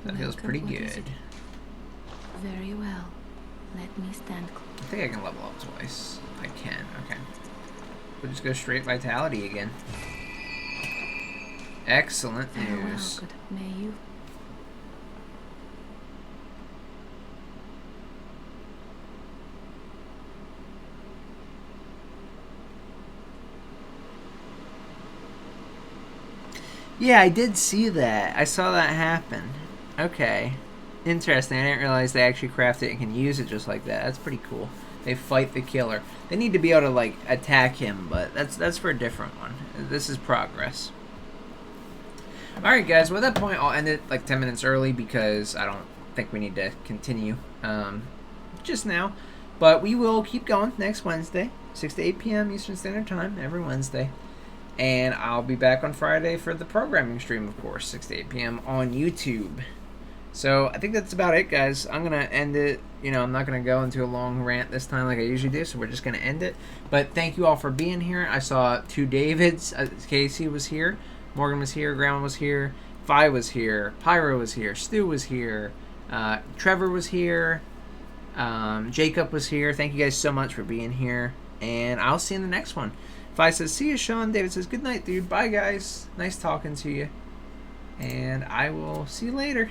That feels pretty good. Very well. Let me stand close. I think I can level up twice. I can. Okay. We'll just go straight vitality again. Excellent news. Farewell, good may you. Yeah, I did see that. I saw that happen. Okay. Interesting. I didn't realize they actually craft it and can use it just like that. That's pretty cool. They fight the killer. They need to be able to, like, attack him, but that's for a different one. This is progress. Alright, guys. Well, at that point, I'll end it, like, 10 minutes early because I don't think we need to continue just now. But we will keep going next Wednesday, 6 to 8 p.m. Eastern Standard Time, every Wednesday. And I'll be back on Friday for the programming stream, of course, 6 to 8 p.m. on YouTube. So I think that's about it, guys. I'm going to end it. You know, I'm not going to go into a long rant this time like I usually do, so we're just going to end it. But thank you all for being here. I saw two Davids. Casey was here. Morgan was here. Grandma was here. Vi was here. Pyro was here. Stu was here. Trevor was here. Jacob was here. Thank you guys so much for being here. And I'll see you in the next one. Vi says, see you, Sean. David says, good night, dude. Bye, guys. Nice talking to you. And I will see you later.